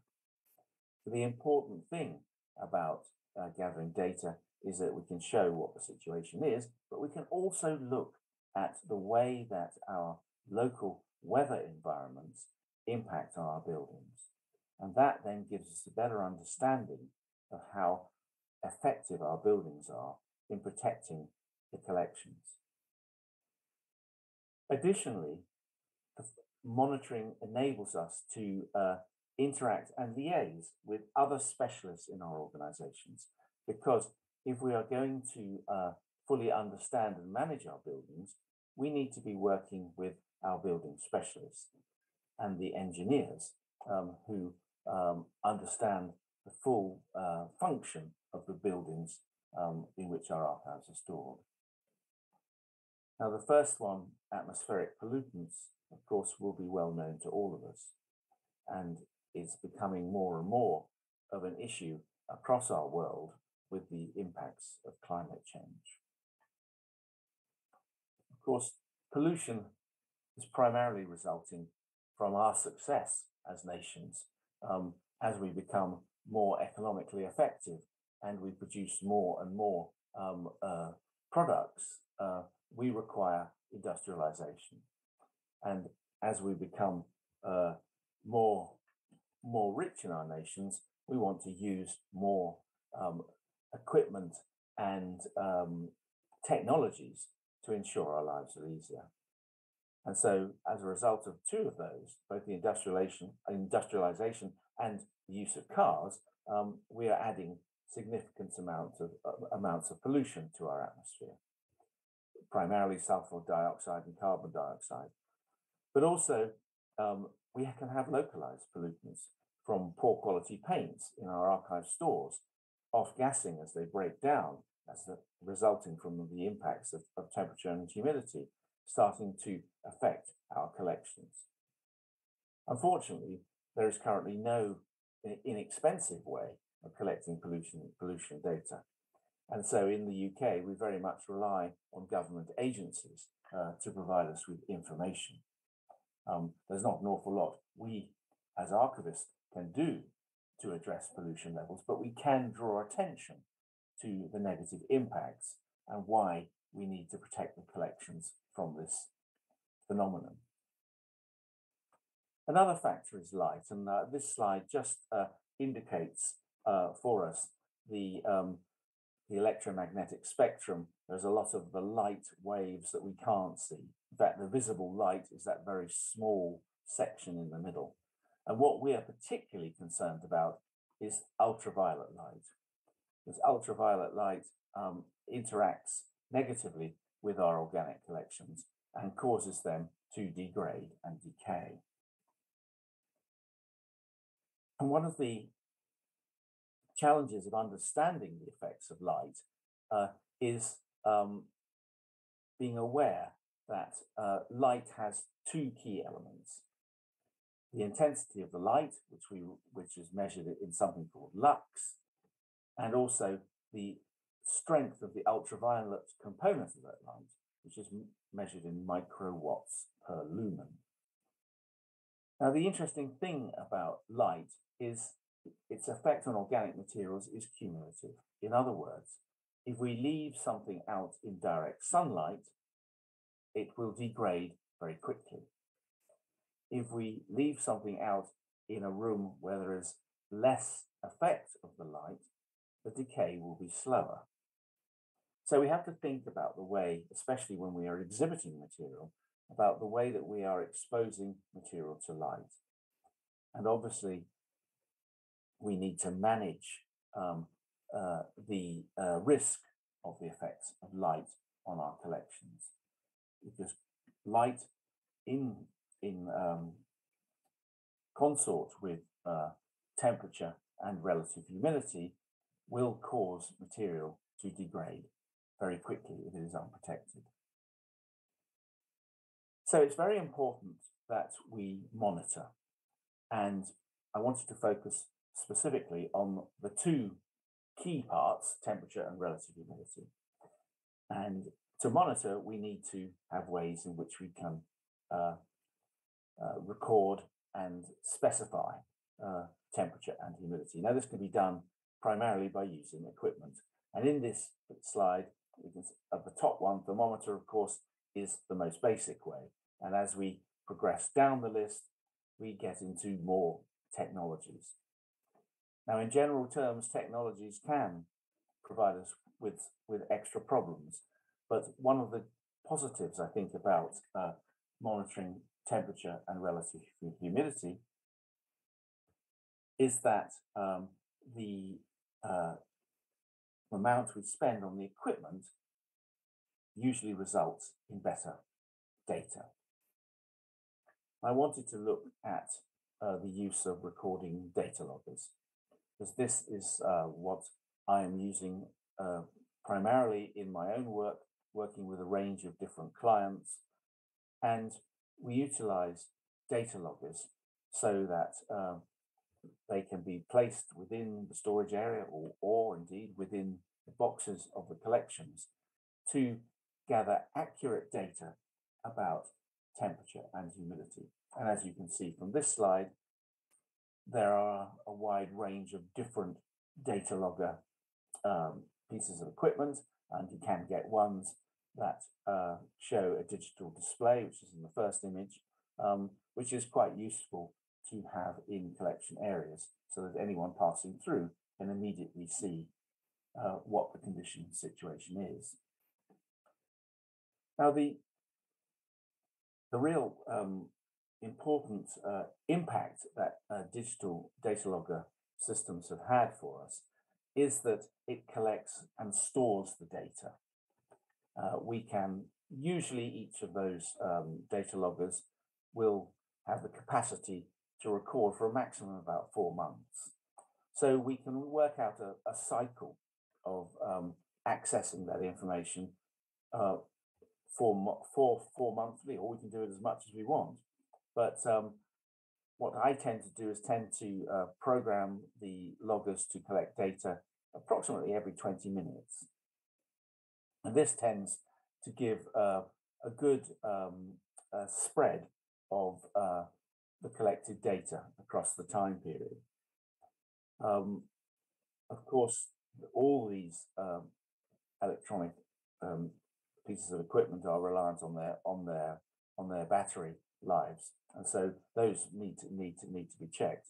So the important thing about gathering data is that we can show what the situation is, but we can also look at the way that our local weather environments impact on our buildings. And that then gives us a better understanding of how effective our buildings are in protecting the collections. Additionally, monitoring enables us to interact and liaise with other specialists in our organizations, because if we are going to fully understand and manage our buildings, we need to be working with our building specialists and the engineers who understand the full function of the buildings in which our archives are stored. Now, the first one, atmospheric pollutants, of course, will be well known to all of us, and is becoming more and more of an issue across our world with the impacts of climate change. Of course, pollution is primarily resulting from our success as nations. As we become more economically effective and we produce more and more products, we require industrialization. And as we become more rich in our nations, we want to use more equipment and technologies to ensure our lives are easier. And so as a result of 2 of those, both the industrialization and the use of cars, we are adding significant amounts of pollution to our atmosphere, primarily sulfur dioxide and carbon dioxide. But also, we can have localized pollutants from poor quality paints in our archive stores, off-gassing as they break down, resulting from the impacts of temperature and humidity, starting to affect our collections. Unfortunately, there is currently no inexpensive way of collecting pollution data. And so in the UK, we very much rely on government agencies to provide us with information. There's not an awful lot we as archivists can do to address pollution levels, but we can draw attention to the negative impacts and why we need to protect the collections from this phenomenon. Another factor is light, and this slide just indicates for us the electromagnetic spectrum. There's a lot of the light waves that we can't see. In fact, the visible light is that very small section in the middle. And what we are particularly concerned about is ultraviolet light. Because ultraviolet light interacts negatively with our organic collections and causes them to degrade and decay. And one of the challenges of understanding the effects of light is being aware that light has 2 key elements. the intensity of the light, which is measured in something called lux, and also the strength of the ultraviolet component of that light, which is measured in microwatts per lumen. Now, the interesting thing about light is its effect on organic materials is cumulative. In other words, if we leave something out in direct sunlight, it will degrade very quickly. If we leave something out in a room where there is less effect of the light, the decay will be slower. So we have to think about the way, especially when we are exhibiting material, about the way that we are exposing material to light. And obviously, we need to manage the risk of the effects of light on our collections, because light in consort with temperature and relative humidity will cause material to degrade very quickly if it is unprotected. So it's very important that we monitor, and I wanted to focus specifically on the two key parts, temperature and relative humidity. And to monitor, we need to have ways in which we can record and specify temperature and humidity. Now, this can be done primarily by using equipment. And in this slide, you can see at the top one, thermometer, of course, is the most basic way. And as we progress down the list, we get into more technologies. Now, in general terms, technologies can provide us with extra problems. But one of the positives, I think, about monitoring temperature and relative humidity is that the amount we spend on the equipment usually results in better data. I wanted to look at the use of recording data loggers, because this is what I am using primarily in my own work, working with a range of different clients. And we utilize data loggers so that they can be placed within the storage area or indeed within the boxes of the collections to gather accurate data about temperature and humidity. And as you can see from this slide, there are a wide range of different data logger pieces of equipment, and you can get ones that show a digital display, which is in the first image, which is quite useful to have in collection areas so that anyone passing through can immediately see what the condition situation is. Now, the real important impact that digital data logger systems have had for us is that it collects and stores the data. We can usually, each of those data loggers will have the capacity to record for a maximum of about 4 months. So we can work out a cycle of accessing that information for monthly, or we can do it as much as we want. But what I tend to do is program the loggers to collect data approximately every 20 minutes. And this tends to give a good spread of the collected data across the time period. Of course, all these electronic pieces of equipment are reliant on their battery lives, and so those need to be checked.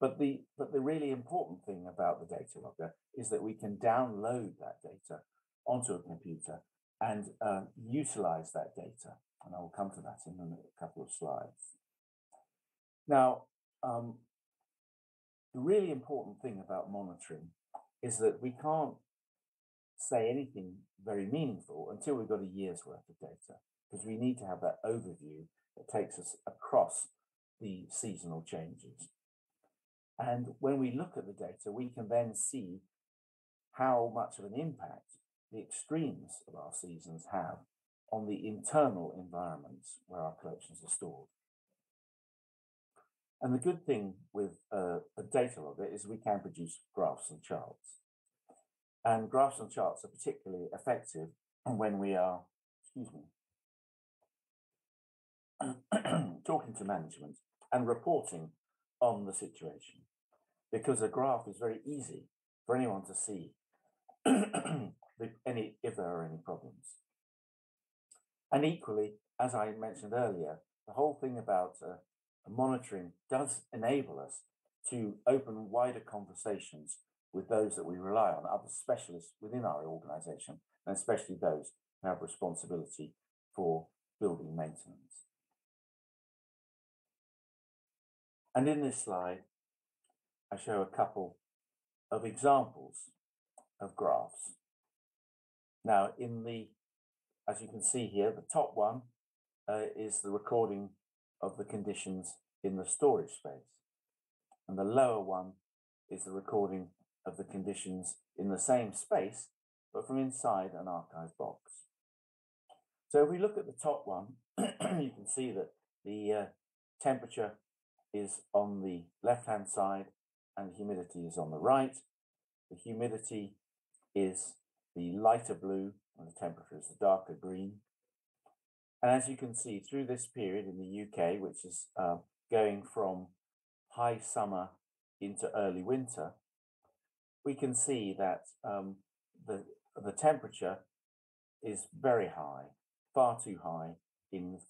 But the really important thing about the data logger is that we can download that data onto a computer and utilize that data, and I will come to that in a couple of slides. Now, the really important thing about monitoring is that we can't say anything very meaningful until we've got a year's worth of data, because we need to have that overview that takes us across the seasonal changes. And when we look at the data, we can then see how much of an impact the extremes of our seasons have on the internal environments where our collections are stored. And the good thing with a data logger is we can produce graphs and charts. And graphs and charts are particularly effective when we are, talking to management and reporting on the situation, because a graph is very easy for anyone to see if there are any problems. And equally, as I mentioned earlier, the whole thing about monitoring does enable us to open wider conversations with those that we rely on, other specialists within our organization, and especially those who have responsibility for building maintenance. And in this slide, I show a couple of examples of graphs. Now, as you can see here, the top one is the recording of the conditions in the storage space. And the lower one is the recording of the conditions in the same space, but from inside an archive box. So if we look at the top one, you can see that the temperature is on the left-hand side and the humidity is on the right. The humidity is the lighter blue and the temperature is the darker green. And as you can see, through this period in the UK, which is going from high summer into early winter, we can see that the temperature is very high, far too high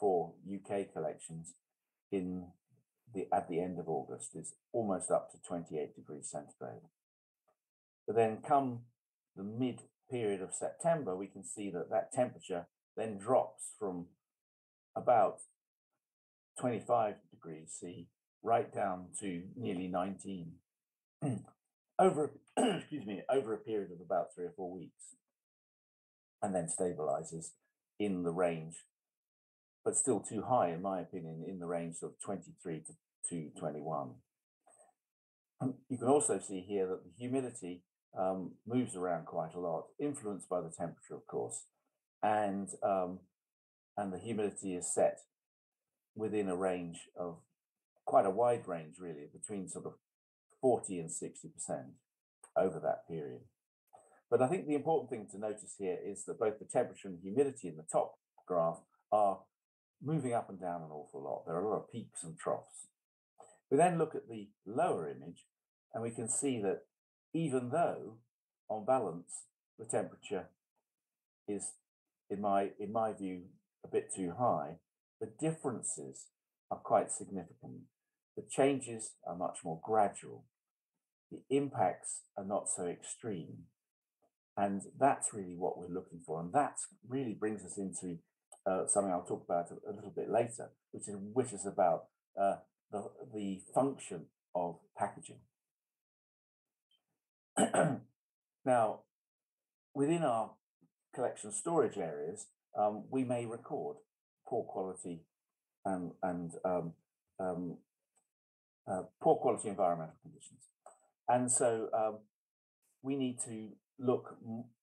for UK collections at the end of August. It's almost up to 28 degrees centigrade. But then come the mid period of September, we can see that temperature then drops from about 25 degrees C right down to nearly 19 over a period of about 3 or 4 weeks, and then stabilizes in the range, but still too high in my opinion, in the range of 23 to 21. You can also see here that the humidity moves around quite a lot, influenced by the temperature, of course, and the humidity is set within a range of quite a wide range, really, between sort of 40 and 60% over that period. But I think the important thing to notice here is that both the temperature and humidity in the top graph are moving up and down an awful lot. There are a lot of peaks and troughs. We then look at the lower image and we can see that even though, on balance, the temperature is, in my view, a bit too high, the differences are quite significant. The changes are much more gradual. The impacts are not so extreme. And that's really what we're looking for. And that really brings us into something I'll talk about a little bit later, which is about the function of packaging. Now, within our collection storage areas, we may record poor quality poor quality environmental conditions. And so we need to look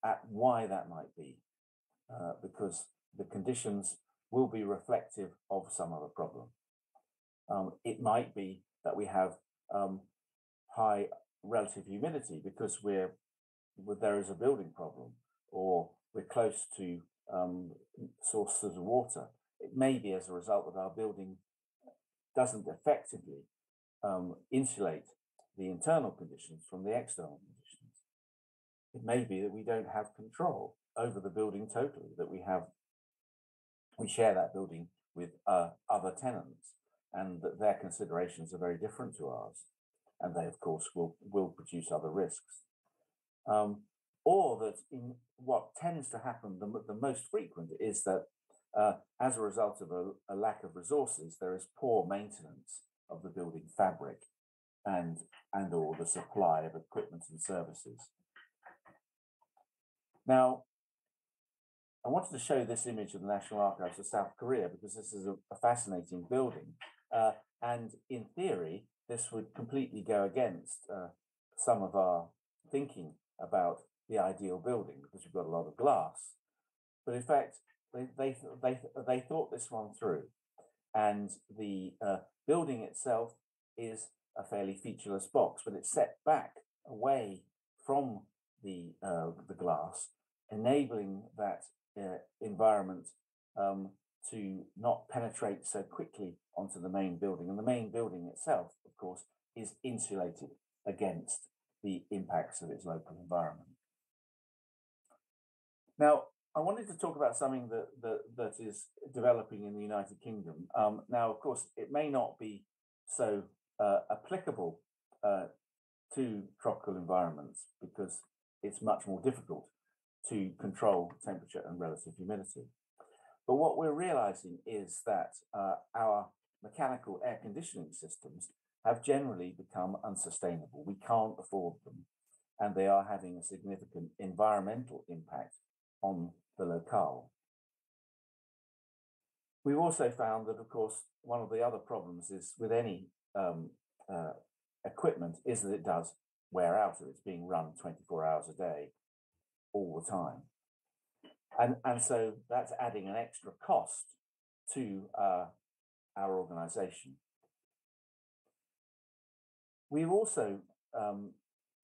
at why that might be, because the conditions will be reflective of some other problem. It might be that we have high relative humidity because there is a building problem, or we're close to sources of water. It may be as a result that our building doesn't effectively insulate the internal conditions from the external conditions. It may be that we don't have control over the building totally, that we share that building with other tenants, and that their considerations are very different to ours, and they of course will produce other risks. Or that in what tends to happen the most frequent is that as a result of a lack of resources, there is poor maintenance of the building fabric and or the supply of equipment and services. Now, I wanted to show this image of the National Archives of South Korea because this is a fascinating building. And in theory, this would completely go against some of our thinking about the ideal building, because we've got a lot of glass. But in fact, they thought this one through, and the building itself is a fairly featureless box, but it's set back away from the glass, enabling that environment to not penetrate so quickly onto the main building. And the main building itself, of course, is insulated against the impacts of its local environment. Now, I wanted to talk about something that is developing in the United Kingdom. Now, of course, it may not be so applicable to tropical environments because it's much more difficult to control temperature and relative humidity. But what we're realizing is that our mechanical air conditioning systems have generally become unsustainable. We can't afford them, and they are having a significant environmental impact on the locale. We've also found that, of course, one of the other problems is with any equipment is that it does wear out if it's being run 24 hours a day, all the time. And so that's adding an extra cost to our organization. We've also,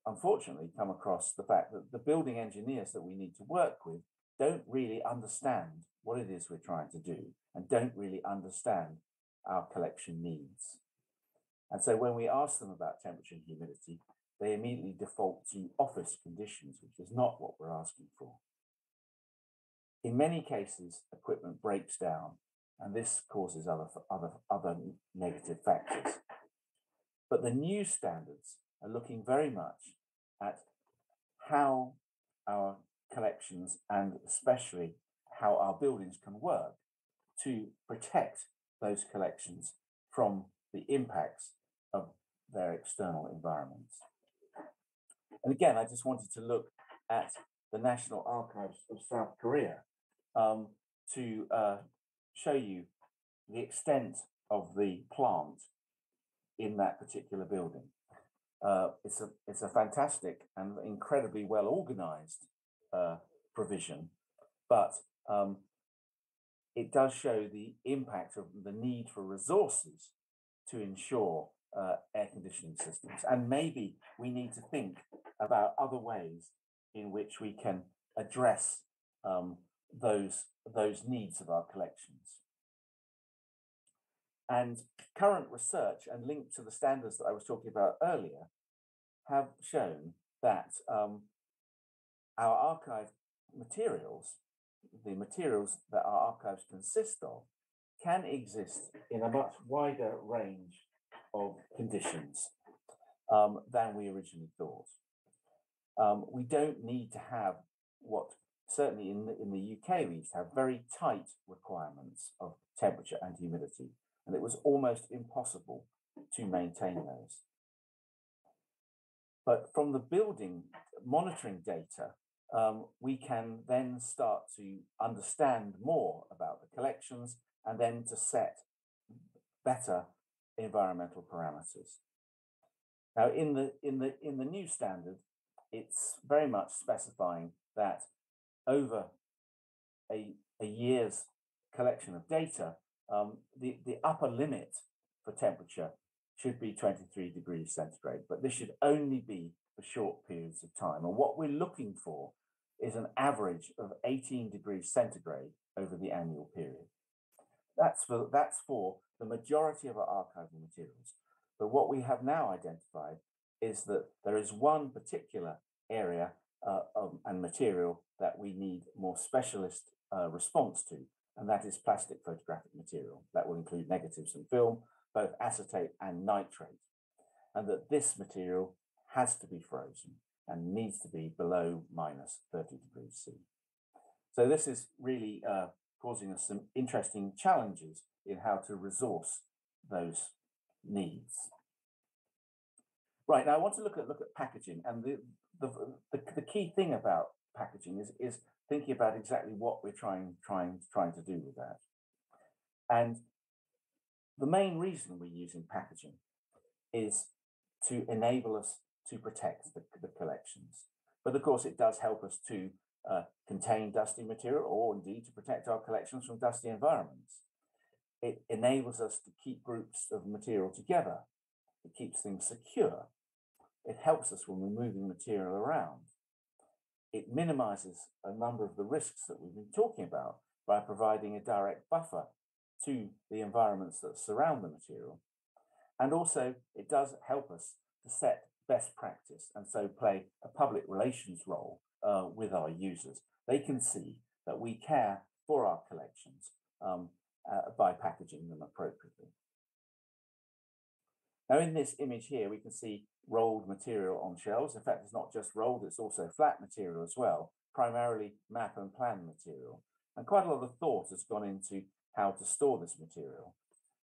unfortunately, come across the fact that the building engineers that we need to work with don't really understand what it is we're trying to do and don't really understand our collection needs. And so when we ask them about temperature and humidity, they immediately default to office conditions, which is not what we're asking for. In many cases, equipment breaks down, and this causes other negative factors. But the new standards are looking very much at how our collections and especially how our buildings can work to protect those collections from the impacts of their external environments. And again, I just wanted to look at the National Archives of South Korea to show you the extent of the plant in that particular building. It's a fantastic and incredibly well organized provision, but it does show the impact of the need for resources to ensure air conditioning systems. And maybe we need to think about other ways in which we can address those needs of our collections. And current research and linked to the standards that I was talking about earlier have shown that our archive materials, the materials that our archives consist of, can exist in a much wider range of conditions than we originally thought. We don't need to have what, certainly in the UK, we used to have very tight requirements of temperature and humidity, and it was almost impossible to maintain those. But from the building monitoring data, we can then start to understand more about the collections and then to set better environmental parameters. Now, in the new standard, it's very much specifying that over a year's collection of data, the upper limit for temperature should be 23 degrees centigrade, but this should only be for short periods of time. And what we're looking for is an average of 18 degrees centigrade over the annual period. That's for the majority of our archival materials. But what we have now identified is that there is one particular area and material that we need more specialist response to, and that is plastic photographic material. That will include negatives and film, both acetate and nitrate, and that this material has to be frozen and needs to be below minus 30 degrees C. So this is really causing us some interesting challenges in how to resource those needs. Right, now I want to look at packaging, and the key thing about packaging is thinking about exactly what we're trying to do with that. And the main reason we're using packaging is to enable us to protect the collections. But of course, it does help us to contain dusty material, or indeed to protect our collections from dusty environments. It enables us to keep groups of material together it keeps things secure. It helps us when we're moving material around. It minimizes a number of the risks that we've been talking about by providing a direct buffer to the environments that surround the material. And also, it does help us to set best practice and so play a public relations role with our users. They can see that we care for our collections by packaging them appropriately. Now, in this image here, we can see rolled material on shelves. In fact, it's not just rolled, it's also flat material as well, primarily map and plan material. And quite a lot of thought has gone into how to store this material.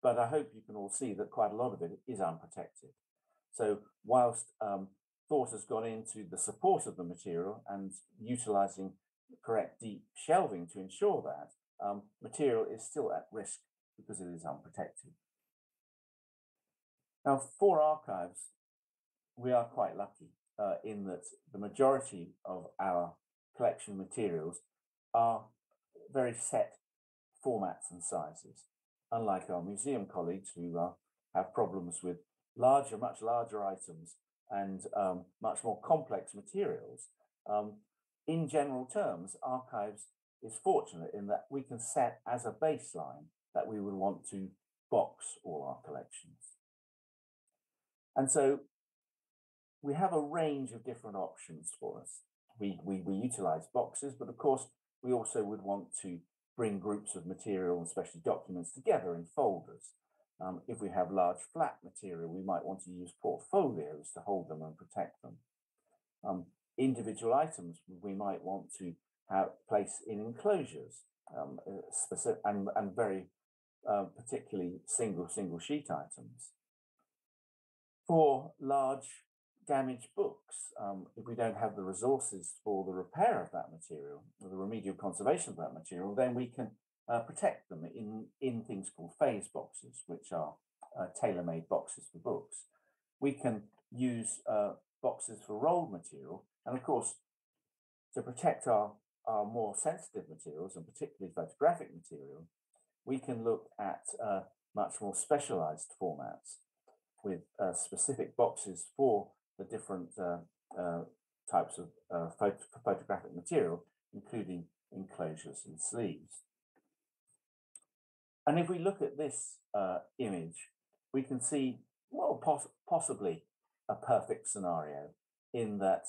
But I hope you can all see that quite a lot of it is unprotected. So whilst thought has gone into the support of the material and utilizing correct deep shelving to ensure that, material is still at risk because it is unprotected. Now, for archives, we are quite lucky in that the majority of our collection materials are very set formats and sizes, unlike our museum colleagues who have problems with much larger items and much more complex materials. In general terms, archives is fortunate in that we can set as a baseline that we would want to box all our collections. And so we have a range of different options for us. We utilize boxes, but of course, we also would want to bring groups of material, and especially documents, together in folders. If we have large flat material, we might want to use portfolios to hold them and protect them. Individual items we might want to place in enclosures, specific and very particularly single sheet items. For large damaged books, if we don't have the resources for the repair of that material, or the remedial conservation of that material, then we can protect them in things called phase boxes, which are tailor-made boxes for books. We can use boxes for rolled material, and of course, to protect our more sensitive materials, and particularly photographic material, we can look at much more specialized formats with specific boxes for the different types of photographic material, including enclosures and sleeves. And if we look at this image, we can see, well, possibly a perfect scenario in that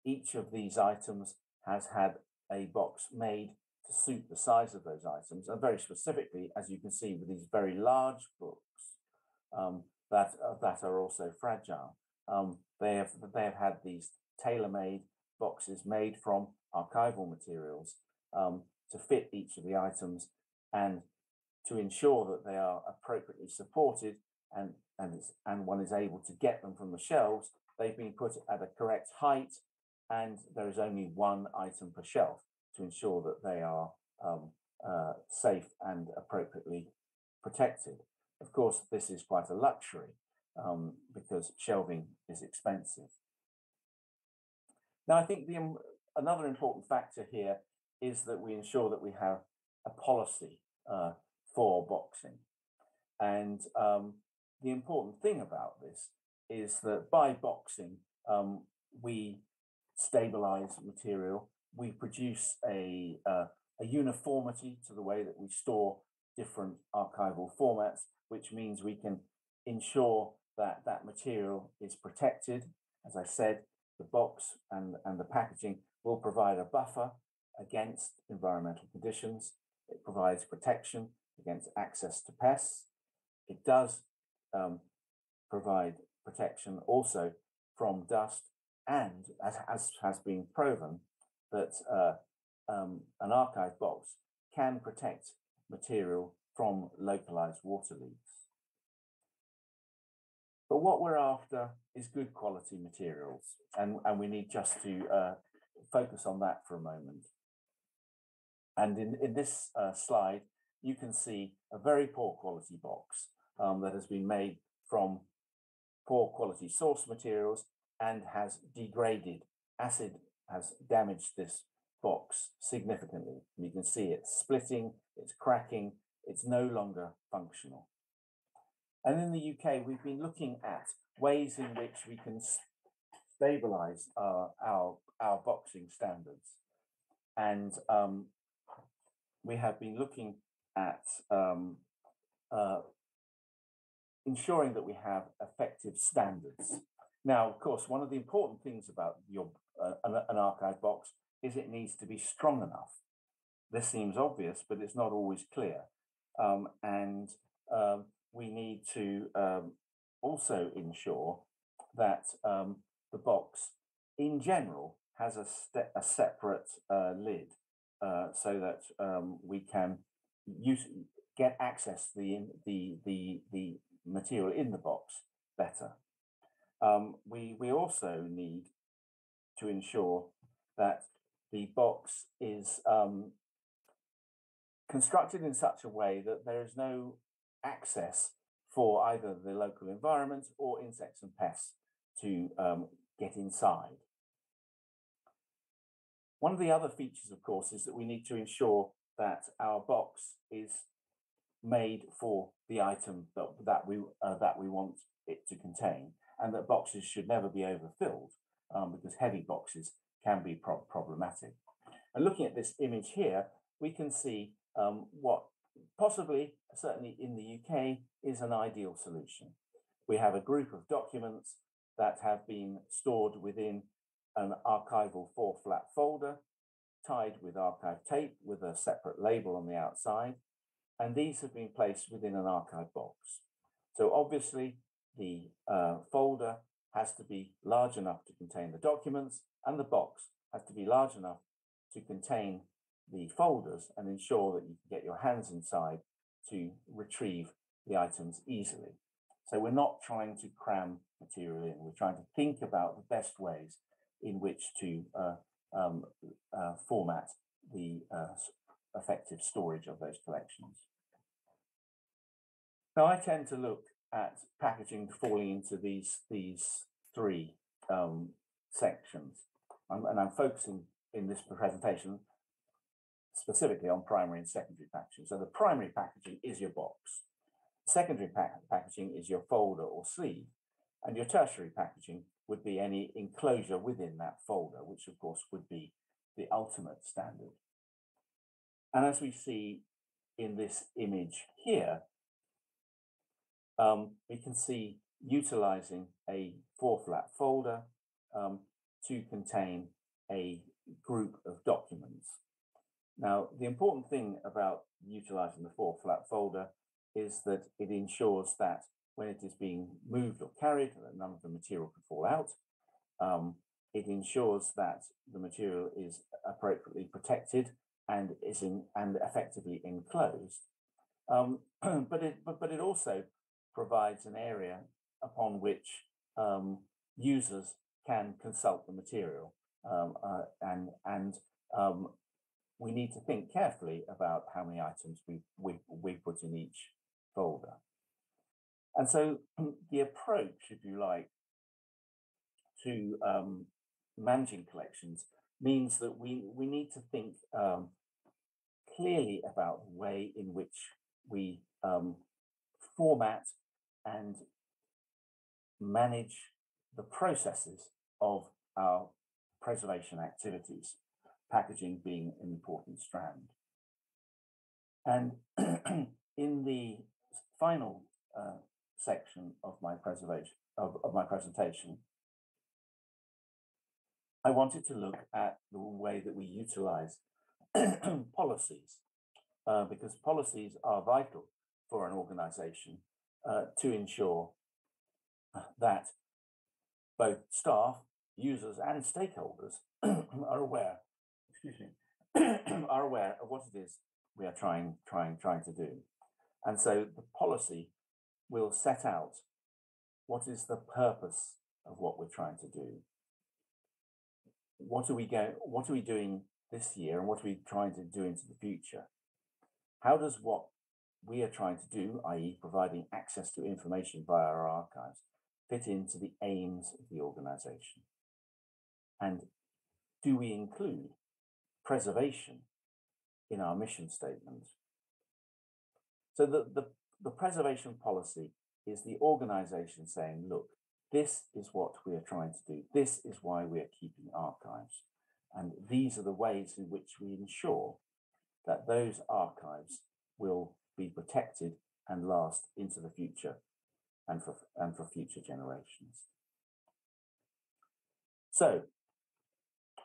each of these items has had a box made to suit the size of those items, and very specifically, as you can see with these very large books that are also fragile, they have had these tailor-made boxes made from archival materials to fit each of the items and to ensure that they are appropriately supported and one is able to get them from the shelves. They've been put at a correct height, and there is only one item per shelf to ensure that they are safe and appropriately protected. Of course, this is quite a luxury because shelving is expensive. Now, I think another important factor here is that we ensure that we have a policy for boxing. And the important thing about this is that by boxing, we stabilize material, we produce a uniformity to the way that we store different archival formats, which means we can ensure that that material is protected. As I said, the box and the packaging will provide a buffer against environmental conditions. It provides protection against access to pests. It does provide protection also from dust, and as has been proven, that an archive box can protect material from localized water leaks. But what we're after is good quality materials, and we need just to focus on that for a moment. And in this slide, you can see a very poor quality box that has been made from poor quality source materials and has degraded. Acid has damaged this box significantly. You can see it's splitting, it's cracking, it's no longer functional. And in the UK, we've been looking at ways in which we can stabilize our boxing standards. And we have been looking at ensuring that we have effective standards. Now, of course, one of the important things about an archive box is it needs to be strong enough. This seems obvious, but it's not always clear. We need to also ensure that the box, in general, has a separate lid so that we can get access to the material in the box better. We also need to ensure that the box is constructed in such a way that there is no access for either the local environment or insects and pests to get inside. One of the other features, of course, is that we need to ensure that our box is made for the item that we want it to contain, and that boxes should never be overfilled because heavy boxes can be problematic. And looking at this image here, we can see what possibly, certainly in the UK, is an ideal solution. We have a group of documents that have been stored within an archival 4-flat folder, tied with archive tape with a separate label on the outside, and these have been placed within an archive box. So obviously the folder has to be large enough to contain the documents, and the box has to be large enough to contain the folders and ensure that you can get your hands inside to retrieve the items easily. So we're not trying to cram material in, we're trying to think about the best ways in which to format the effective storage of those collections. Now, I tend to look at packaging falling into these three sections, and I'm focusing in this presentation specifically on primary and secondary packaging. So the primary packaging is your box. Secondary packaging is your folder or sleeve, and your tertiary packaging would be any enclosure within that folder, which of course would be the ultimate standard. And as we see in this image here, we can see utilizing a 4-flat folder to contain a group of documents. Now, the important thing about utilizing the 4-flat folder is that it ensures that when it is being moved or carried, that none of the material can fall out. It ensures that the material is appropriately protected and effectively enclosed. But it also provides an area upon which users can consult the material, we need to think carefully about how many items we put in each folder. And so the approach, if you like, to managing collections means that we need to think clearly about the way in which we format and manage the processes of our preservation activities, packaging being an important strand. And in the final section of my presentation, I wanted to look at the way that we utilize policies, because policies are vital for an organization to ensure that both staff, users, and stakeholders are aware, are aware of what it is we are trying to do. And so the policy will set out what is the purpose of what we're trying to do. What are we doing this year, and what are we trying to do into the future? How does what we are trying to do, i.e. providing access to information via our archives, fit into the aims of the organization? And do we include preservation in our mission statement? So the preservation policy is the organization saying, look, this is what we are trying to do. This is why we are keeping archives. And these are the ways in which we ensure that those archives will be protected and last into the future and for future generations. So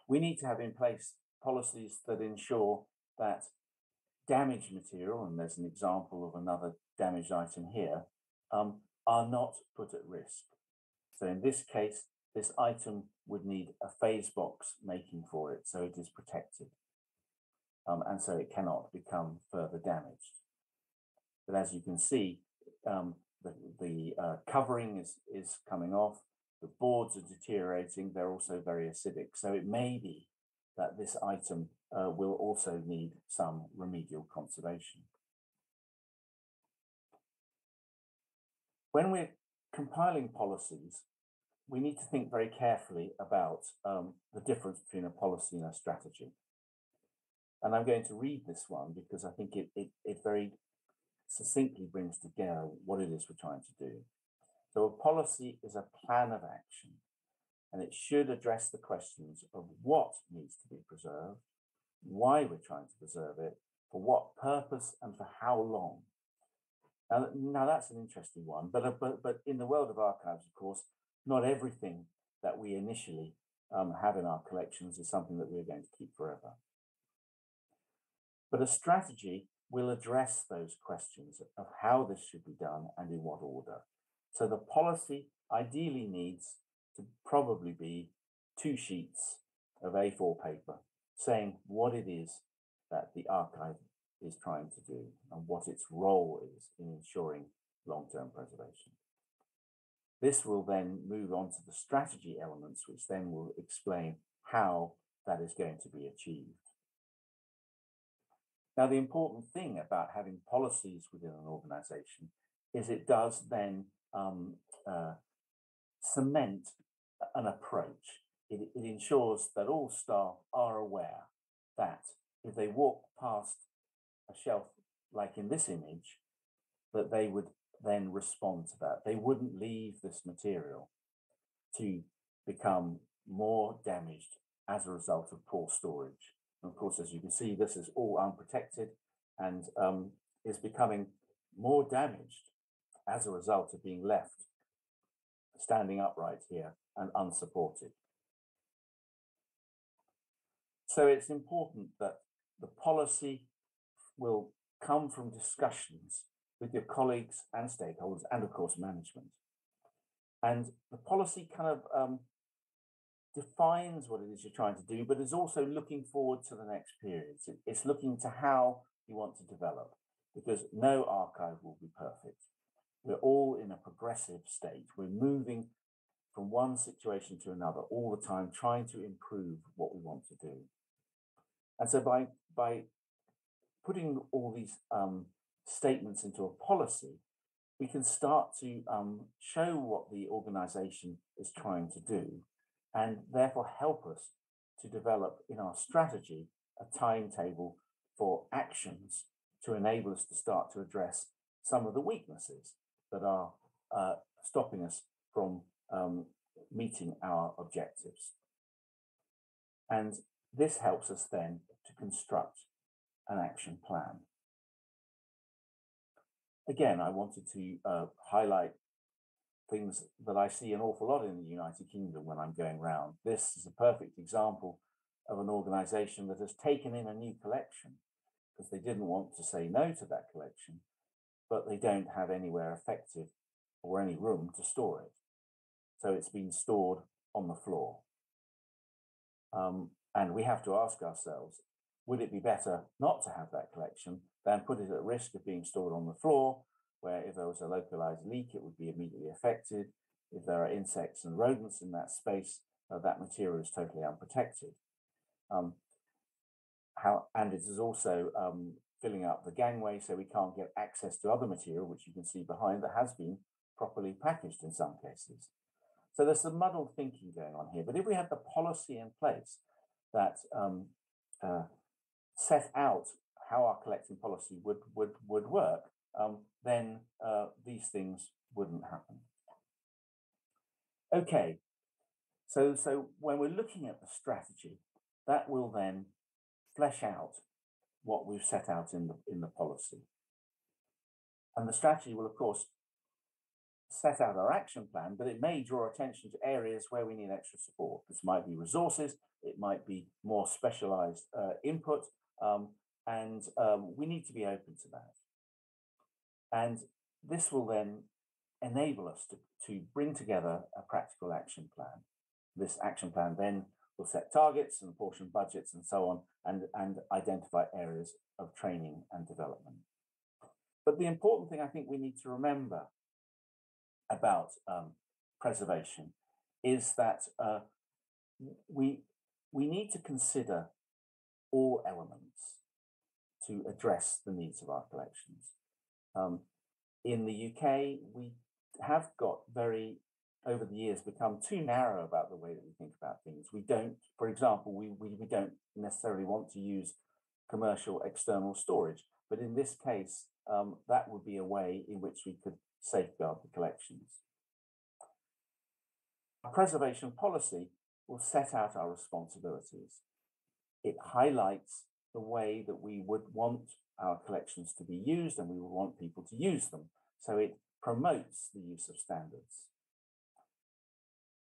we need to have in place policies that ensure that damaged material, and there's an example of another damaged item here, are not put at risk. So in this case, this item would need a phase box making for it, so it is protected. And so it cannot become further damaged. But as you can see, the covering is coming off, the boards are deteriorating, they're also very acidic. So it may be that this item will also need some remedial conservation. When we're compiling policies, we need to think very carefully about the difference between a policy and a strategy. And I'm going to read this one because I think it very succinctly brings together what it is we're trying to do. So a policy is a plan of action, and it should address the questions of what needs to be preserved, why we're trying to preserve it, for what purpose, and for how long. Now that's an interesting one, but in the world of archives, of course, not everything that we initially have in our collections is something that we're going to keep forever. But a strategy will address those questions of how this should be done and in what order. So the policy ideally needs to probably be 2 sheets of A4 paper saying what it is that the archive is trying to do and what its role is in ensuring long-term preservation. This will then move on to the strategy elements, which then will explain how that is going to be achieved. Now, the important thing about having policies within an organization is it does then cement an approach. It ensures that all staff are aware that if they walk past a shelf, like in this image, that they would then respond to that. They wouldn't leave this material to become more damaged as a result of poor storage. And of course, as you can see, this is all unprotected and is becoming more damaged as a result of being left standing upright here and unsupported. So it's important that the policy will come from discussions with your colleagues and stakeholders and of course management. And the policy kind of defines what it is you're trying to do, but is also looking forward to the next periods. It's looking to how you want to develop, because no archive will be perfect. We're all in a progressive state. We're moving from one situation to another all the time, trying to improve what we want to do. And so by putting all these statements into a policy, we can start to show what the organization is trying to do, and therefore help us to develop in our strategy a timetable for actions to enable us to start to address some of the weaknesses that are stopping us from meeting our objectives. And this helps us then to construct an action plan. Again, I wanted to highlight things that I see an awful lot in the United Kingdom when I'm going around. This is a perfect example of an organization that has taken in a new collection because they didn't want to say no to that collection, but they don't have anywhere effective or any room to store it. So it's been stored on the floor. And we have to ask ourselves, would it be better not to have that collection than put it at risk of being stored on the floor, where if there was a localized leak, it would be immediately affected. If there are insects and rodents in that space, that material is totally unprotected. And it is also filling up the gangway, so we can't get access to other material, which you can see behind, that has been properly packaged in some cases. So there's some muddled thinking going on here. But if we had the policy in place that set out how our collecting policy would work, then these things wouldn't happen. Okay, so when we're looking at the strategy, that will then flesh out what we've set out in the policy. And the strategy will, of course, set out our action plan, but it may draw attention to areas where we need extra support. This might be resources, it might be more specialized input, and we need to be open to that. And this will then enable us to bring together a practical action plan. This action plan then will set targets and apportion budgets and so on, and identify areas of training and development. But the important thing I think we need to remember about preservation is that we need to consider all elements to address the needs of our collections. In the UK, we have got over the years, become too narrow about the way that we think about things. We don't, for example, we don't necessarily want to use commercial external storage, but in this case, that would be a way in which we could safeguard the collections. Our preservation policy will set out our responsibilities. It highlights the way that we would want our collections to be used and we would want people to use them. So it promotes the use of standards.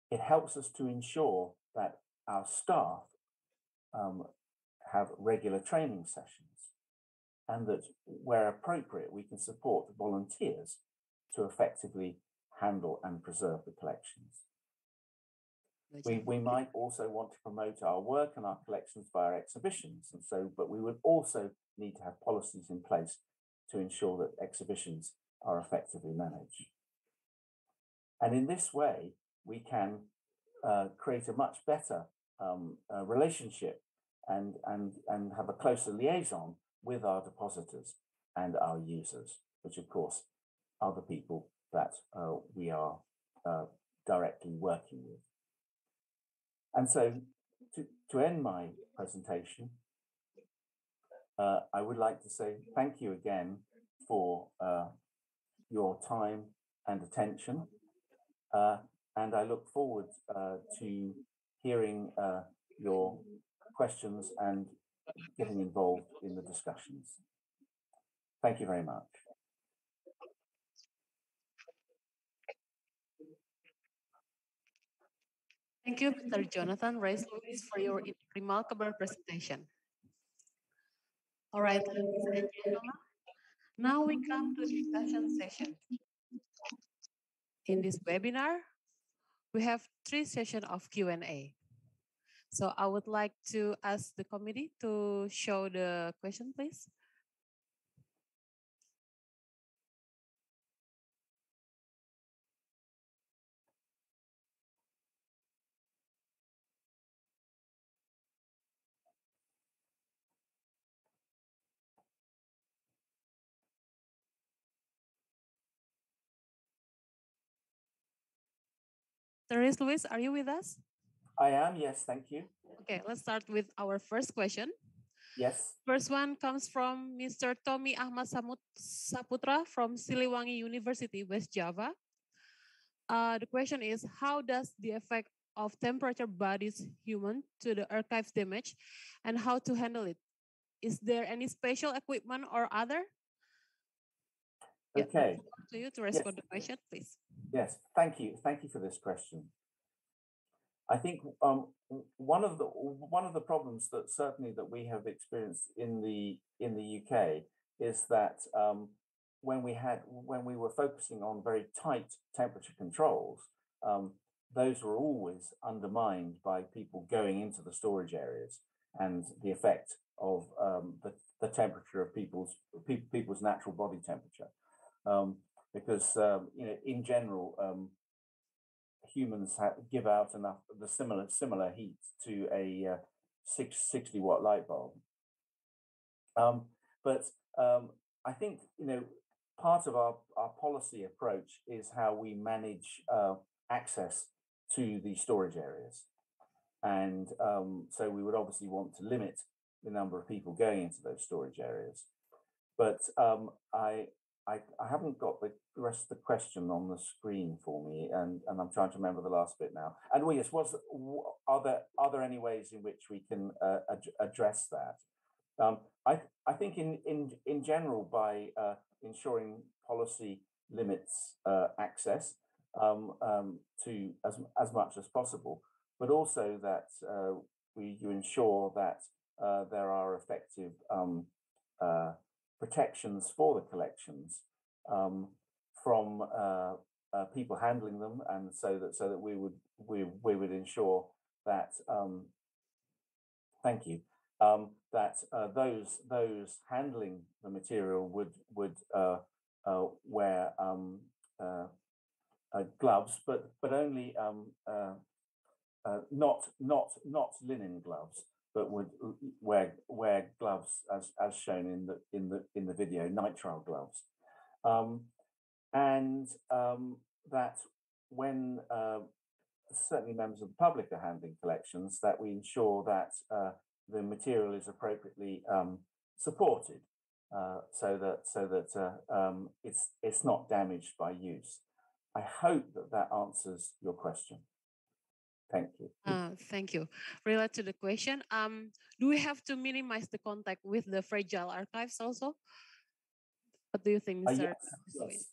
It helps us to ensure that our staff have regular training sessions and that where appropriate, we can support volunteers to effectively handle and preserve the collections. We might also want to promote our work and our collections via exhibitions, but we would also need to have policies in place to ensure that exhibitions are effectively managed. And in this way, we can create a much better relationship and have a closer liaison with our depositors and our users, which of course are the people that we are directly working with. And so to end my presentation, I would like to say thank you again for your time and attention. And I look forward to hearing your questions and getting involved in the discussions. Thank you very much. Thank you, Mr. Jonathan Reyes for your remarkable presentation. All right, ladies and gentlemen, now we come to the discussion session. In this webinar, we have 3 sessions of Q&A. So I would like to ask the committee to show the question, please. Therese Luis, are you with us? I am, yes, thank you. Okay, let's start with our first question. Yes. First one comes from Mr. Tommy Ahmad Saputra from Siliwangi University, West Java. The question is, how does the effect of temperature bodies human to the archives damage and how to handle it? Is there any special equipment or other? Okay. Yeah, to you to respond to the question, please. Yes, thank you. Thank you for this question. I think one of the problems that certainly that we have experienced in the UK is that when we were focusing on very tight temperature controls, those were always undermined by people going into the storage areas and the effect of the temperature of people's natural body temperature, because in general. Humans give out enough the similar heat to a 60 watt light bulb. But I think part of our policy approach is how we manage access to the storage areas, and so we would obviously want to limit the number of people going into those storage areas. But I haven't got the rest of the question on the screen for me, and I'm trying to remember the last bit now. And well, yes, are there any ways in which we can address that? I think in general, by ensuring policy limits access to as much as possible, but also that you ensure that there are effective protections for the collections from people handling them, and so that we would ensure that thank you that those handling the material would wear gloves, but only not linen gloves, but would wear gloves as shown in the video, nitrile gloves, and that when certainly members of the public are handling collections, that we ensure that the material is appropriately supported, so that it's not damaged by use. I hope that answers your question. Thank you. Thank you. Related to the question, do we have to minimize the contact with the fragile archives also? What do you think, Mr.?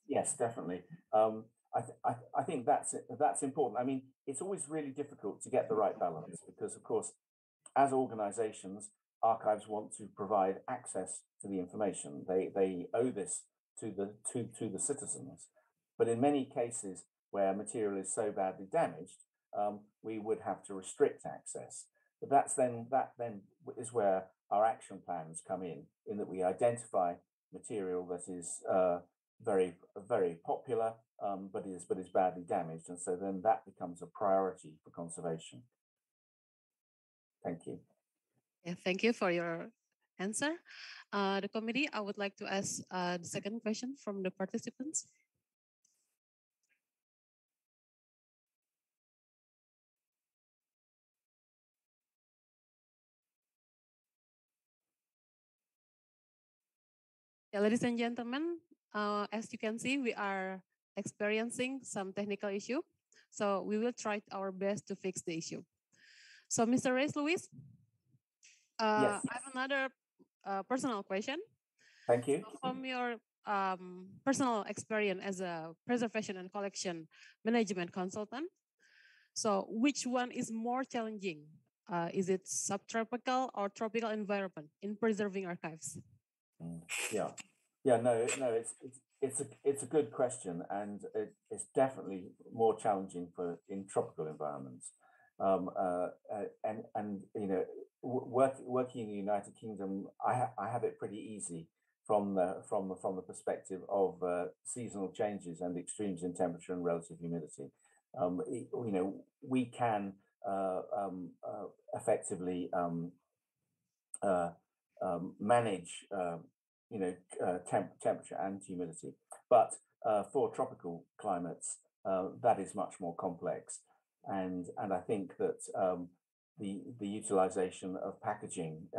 Yes, definitely. I think that's important. I mean, it's always really difficult to get the right balance because, of course, as organizations, archives want to provide access to the information. They owe this to the citizens. But in many cases where material is so badly damaged, we would have to restrict access. But that then is where our action plans come in that we identify material that is very popular, but is badly damaged, and so then that becomes a priority for conservation. Thank you. Yeah, thank you for your answer. The committee, I would like to ask the second question from the participants. Yeah, ladies and gentlemen, as you can see, we are experiencing some technical issue. So we will try our best to fix the issue. So Mr. Reyes Luis, yes. I have another personal question. Thank you. So from your personal experience as a preservation and collection management consultant, so which one is more challenging? Is it subtropical or tropical environment in preserving archives? No, it's a good question, and it's definitely more challenging in tropical environments. And you know, working in the United Kingdom, I have it pretty easy from the perspective of seasonal changes and extremes in temperature and relative humidity. You know, we can effectively manage you know, temperature and humidity, but for tropical climates, that is much more complex, and I think that the utilization of packaging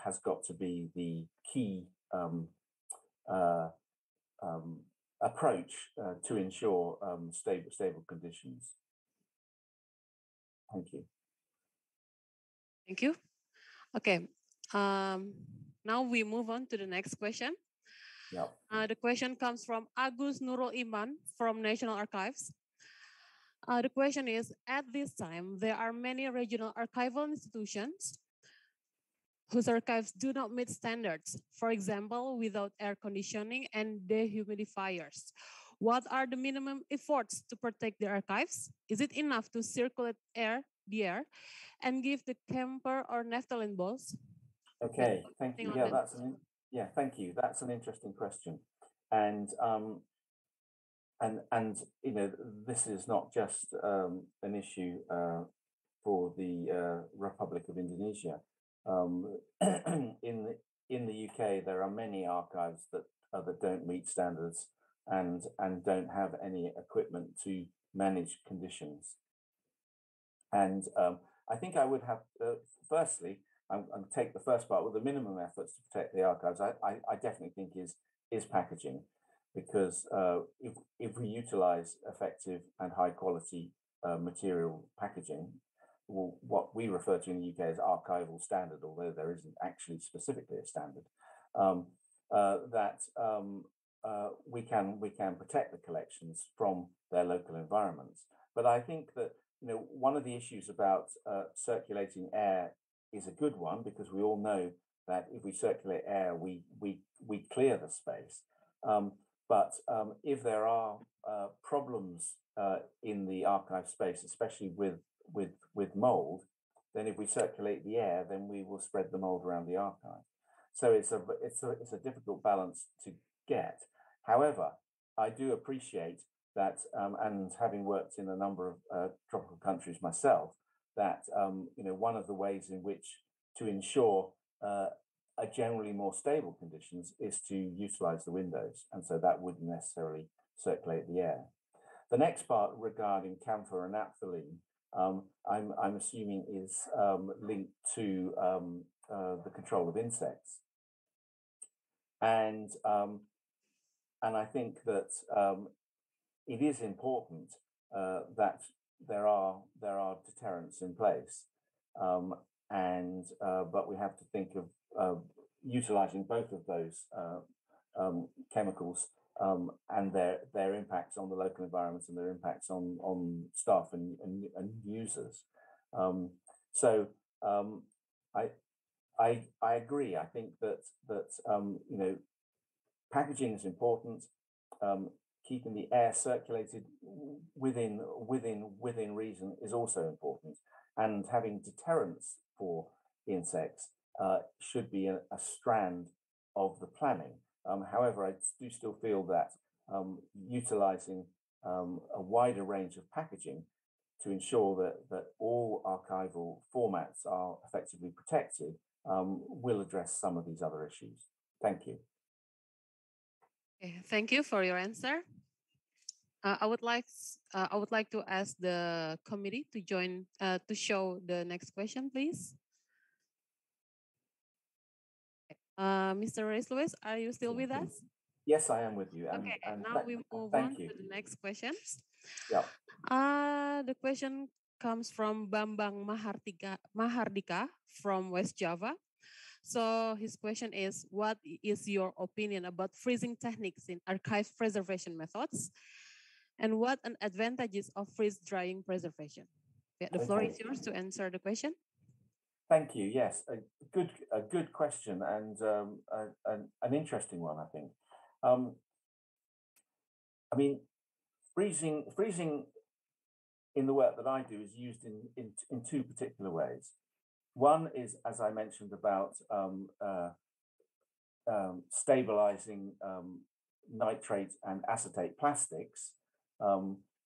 has got to be the key approach to ensure stable conditions. Thank you. Thank you. Okay. Now we move on to the next question. Yep. The question comes from Agus Nurul Iman from National Archives. The question is, at this time, there are many regional archival institutions whose archives do not meet standards, for example, without air conditioning and dehumidifiers. What are the minimum efforts to protect the archives? Is it enough to circulate the air and give the camphor or naphthalene balls? Okay, thank you. Yeah, thank you. That's an interesting question, and you know, this is not just an issue for the Republic of Indonesia. In the UK, there are many archives that don't meet standards and don't have any equipment to manage conditions. And I think I would have firstly. I'm take the first part with the minimum efforts to protect the archives. I definitely think is packaging. because if we utilize effective and high quality material packaging, what we refer to in the UK as archival standard, although there isn't actually specifically a standard, we can protect the collections from their local environments. But I think that one of the issues about circulating air is a good one, because we all know that if we circulate air, we clear the space. But if there are problems in the archive space, especially with mold, then if we circulate the air, then we will spread the mold around the archive. So it's a difficult balance to get. However, I do appreciate that, and having worked in a number of tropical countries myself, that one of the ways in which to ensure a generally more stable conditions is to utilize the windows, and so that wouldn't necessarily circulate the air. The next part regarding camphor and naphthalene, I'm assuming is linked to the control of insects, and I think that it is important that there are deterrents in place, but we have to think of utilizing both of those chemicals and their impacts on the local environments and their impacts on staff and users. I agree. I think that packaging is important. Keeping the air circulated within reason is also important, and having deterrents for insects should be a strand of the planning. However, I do still feel that utilizing a wider range of packaging to ensure that all archival formats are effectively protected will address some of these other issues. Thank you. Okay, thank you for your answer. I would like to ask the committee to join to show the next question, please. Mr. Reyes, are you still with us? Yes, I am with you. Okay, now we move on to the next questions. Yeah. The question comes from Bambang Mahardika from West Java. So his question is, what is your opinion about freezing techniques in archive preservation methods? And what are advantages of freeze drying preservation? The floor is yours to answer the question. Thank you. Yes, a good question, and an interesting one, I think. I mean, freezing in the work that I do is used in two particular ways. One is, as I mentioned, about stabilizing nitrate and acetate plastics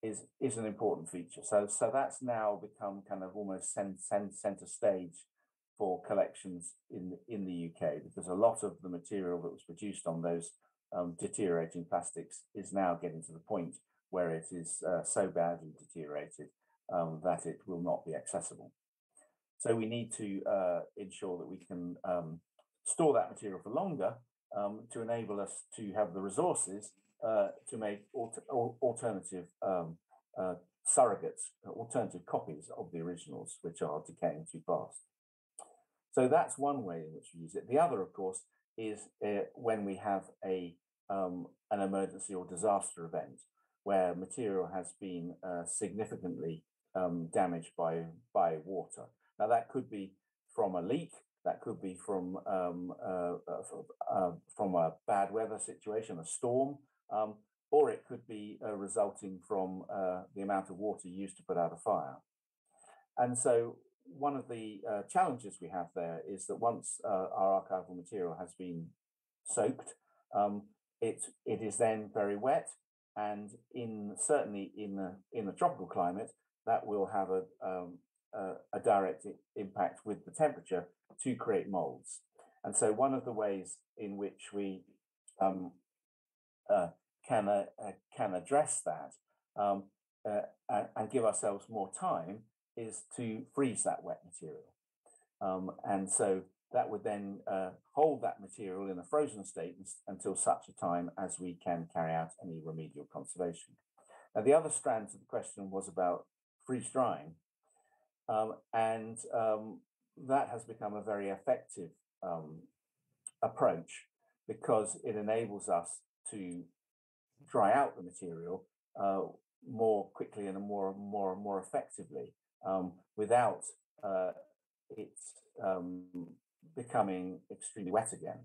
is an important feature. So that's now become kind of almost center stage for collections in the UK, because a lot of the material that was produced on those deteriorating plastics is now getting to the point where it is so badly deteriorated that it will not be accessible. So we need to ensure that we can store that material for longer to enable us to have the resources to make alternative surrogates, alternative copies of the originals, which are decaying too fast. So that's one way in which we use it. The other, of course, is when we have an emergency or disaster event where material has been significantly damaged by water. Now that could be from a leak, that could be from a bad weather situation, a storm, or it could be resulting from the amount of water used to put out a fire. And so one of the challenges we have there is that once our archival material has been soaked, it is then very wet, and certainly in a tropical climate, that will have a direct impact with the temperature to create molds. And so one of the ways in which we can address that and give ourselves more time is to freeze that wet material. And so that would then hold that material in a frozen state until such a time as we can carry out any remedial conservation. Now, the other strand of the question was about freeze drying, and that has become a very effective approach because it enables us to dry out the material more quickly and more effectively without it becoming extremely wet again.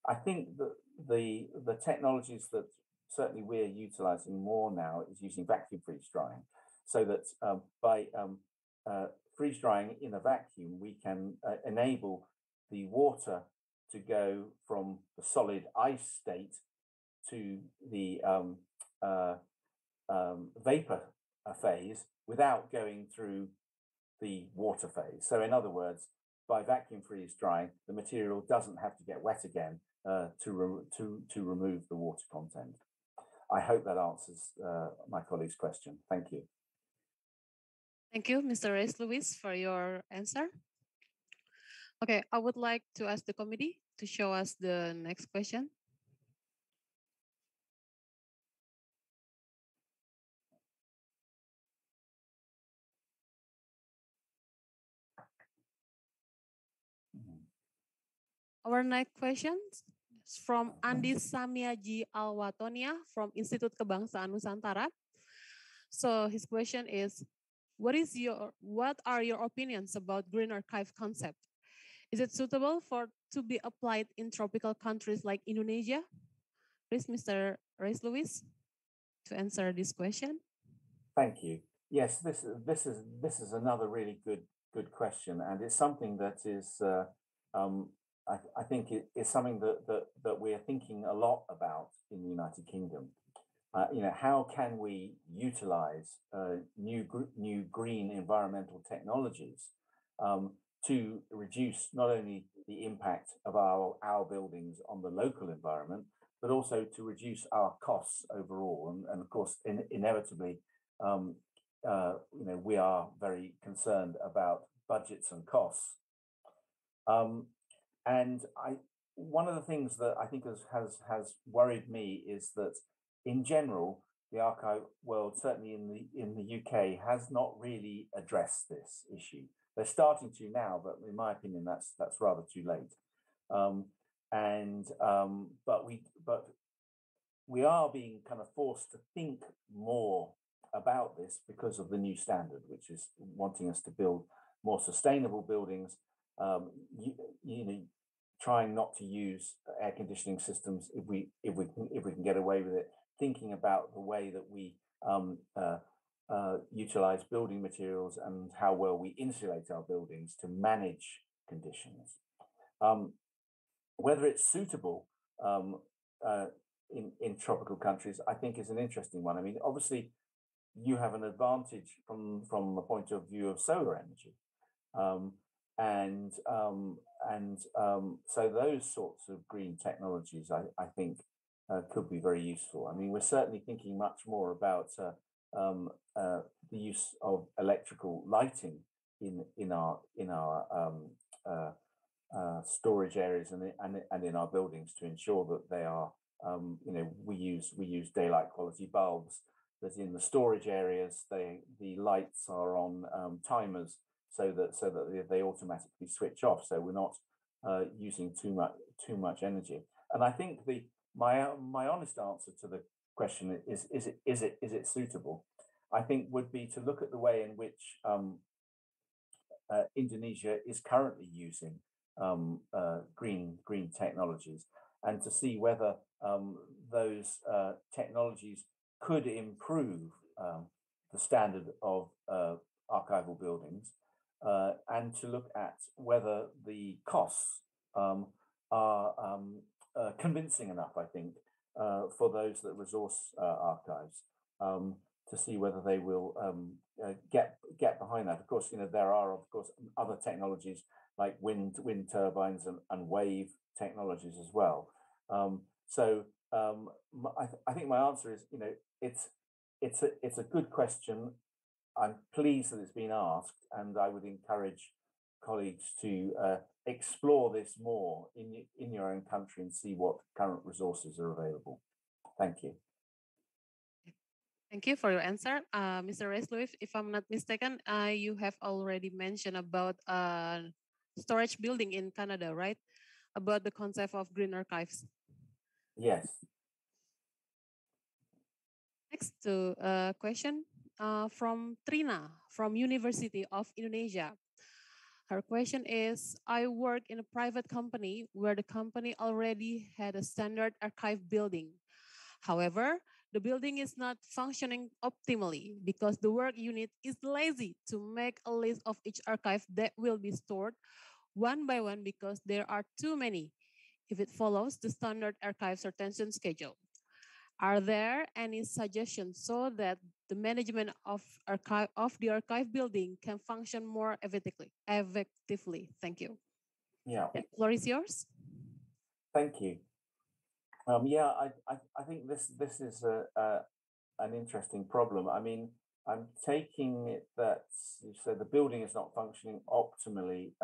I think that the technologies that certainly we're utilizing more now is using vacuum freeze drying, so that by freeze drying in a vacuum, we can enable the water to go from the solid ice state to the vapor phase without going through the water phase. So in other words, by vacuum freeze drying, the material doesn't have to get wet again to remove the water content. I hope that answers my colleague's question. Thank you. Thank you, Mr. Reyes, for your answer. Okay, I would like to ask the committee to show us the next question. Our next question is from Andi Samiaji Alwatonia from Institut Kebangsaan Nusantara. So his question is, what are your opinions about green archive concept? Is it suitable to be applied in tropical countries like Indonesia? Please, Mr. Reyes to answer this question. Thank you. Yes, this is another really good question, and it's something that is I think it is something that we are thinking a lot about in the United Kingdom. How can we utilize new green environmental technologies to reduce not only the impact of our buildings on the local environment, but also to reduce our costs overall. And of course, inevitably, we are very concerned about budgets and costs. And one of the things that I think has worried me is that, in general, the archive world, certainly in the UK, has not really addressed this issue. They're starting to now, but in my opinion, that's rather too late. But we are being kind of forced to think more about this because of the new standard, which is wanting us to build more sustainable buildings. Trying not to use air conditioning systems if we can get away with it. Thinking about the way that we utilize building materials and how well we insulate our buildings to manage conditions. Whether it's suitable in tropical countries, I think is an interesting one. I mean, obviously, you have an advantage from the point of view of solar energy. So those sorts of green technologies, I think, could be very useful. I mean, we're certainly thinking much more about the use of electrical lighting in our storage areas and in our buildings to ensure that they are, we use daylight quality bulbs. That in the storage areas, the lights are on timers, so that they automatically switch off, so we're not using too much energy. And I think my honest answer to the question is it suitable? I think would be to look at the way in which Indonesia is currently using green technologies, and to see whether those technologies could improve the standard of archival buildings. And to look at whether the costs are convincing enough, I think, for those that resource archives, to see whether they will get behind that. Of course, there are, of course, other technologies like wind turbines and wave technologies as well. I think my answer is, it's a good question. I'm pleased that it's been asked, and I would encourage colleagues to explore this more in your own country and see what current resources are available. Thank you. Thank you for your answer. Mr. Reyes, if I'm not mistaken, you have already mentioned about storage building in Canada, right? About the concept of green archives. Yes. Next to question from Trina from University of Indonesia. Her question is, I work in a private company where the company already had a standard archive building. However, the building is not functioning optimally because the work unit is lazy to make a list of each archive that will be stored one by one because there are too many if it follows the standard archive retention schedule. Are there any suggestions so that the management of the archive building can function more effectively? Thank you. Yeah. The floor is yours. Thank you. Yeah, I think this is an interesting problem. I mean, I'm taking it that you said the building is not functioning optimally,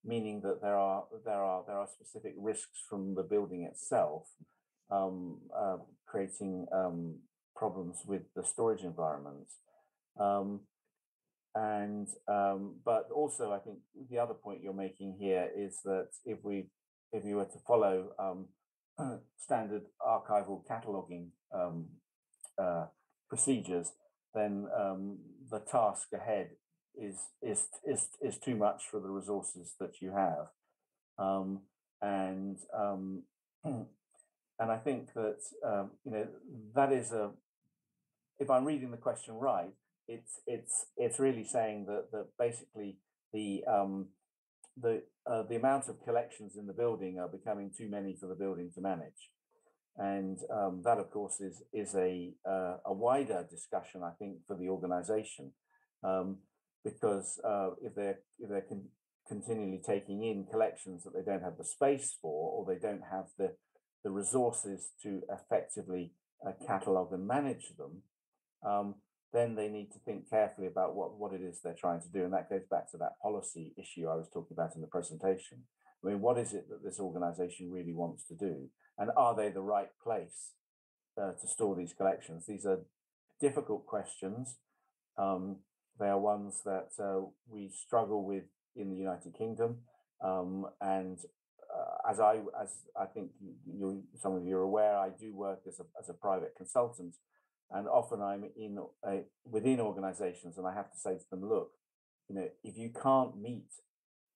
meaning that there are specific risks from the building itself, creating problems with the storage environment. But also, I think the other point you're making here is that if you were to follow standard archival cataloging procedures, then the task ahead is too much for the resources that you have, and I think that that is a. If I'm reading the question right, it's really saying that basically the amount of collections in the building are becoming too many for the building to manage, and that of course is a wider discussion, I think, for the organisation, because if they're continually taking in collections that they don't have the space for, or they don't have the resources to effectively catalogue and manage them, then they need to think carefully about what it is they're trying to do. And that goes back to that policy issue I was talking about in the presentation. I mean, what is it that this organization really wants to do? And are they the right place to store these collections? These are difficult questions. They are ones that we struggle with in the United Kingdom. And as I think some of you are aware, I do work as a private consultant. And often I'm within organizations, and I have to say to them, look, if you can't meet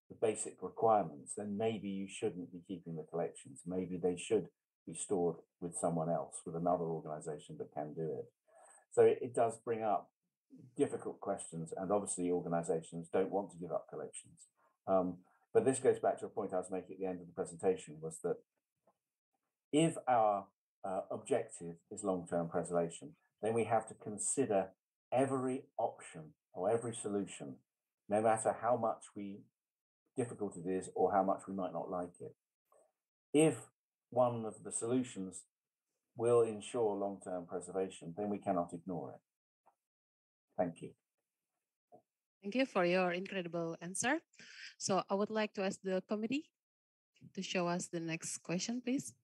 the basic requirements, then maybe you shouldn't be keeping the collections. Maybe they should be stored with someone else, with another organization that can do it. So it does bring up difficult questions, and obviously organizations don't want to give up collections. But this goes back to a point I was making at the end of the presentation, was that if our objective is long-term preservation, then we have to consider every option or every solution, no matter how much difficult it is or how much we might not like it. If one of the solutions will ensure long-term preservation, then we cannot ignore it. Thank you. Thank you for your incredible answer. So I would like to ask the committee to show us the next question, please.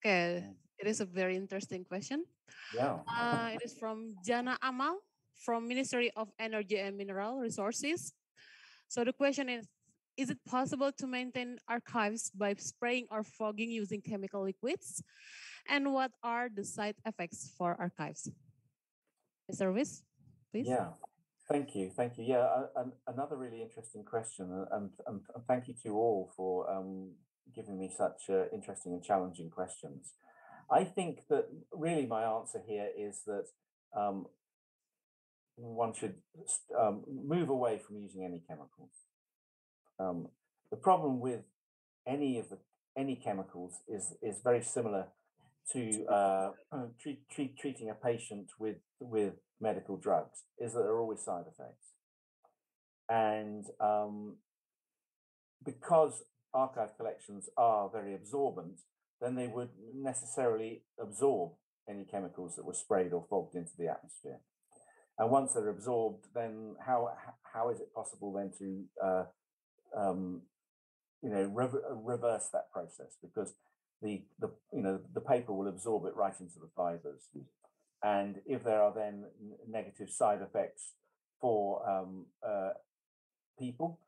Okay, it is a very interesting question. Yeah. It is from Jana Amal from Ministry of Energy and Mineral Resources. So the question is it possible to maintain archives by spraying or fogging using chemical liquids? And what are the side effects for archives? Mr. Reyes, please. Yeah, thank you. Yeah, another really interesting question, and thank you to all for giving me such interesting and challenging questions. I think that really my answer here is that one should move away from using any chemicals. The problem with any chemicals is very similar to treating a patient with medical drugs, is that there are always side effects. And because archive collections are very absorbent, then they would necessarily absorb any chemicals that were sprayed or fogged into the atmosphere. And once they're absorbed, then how is it possible then to reverse that process? Because the paper will absorb it right into the fibers, and if there are then negative side effects for people,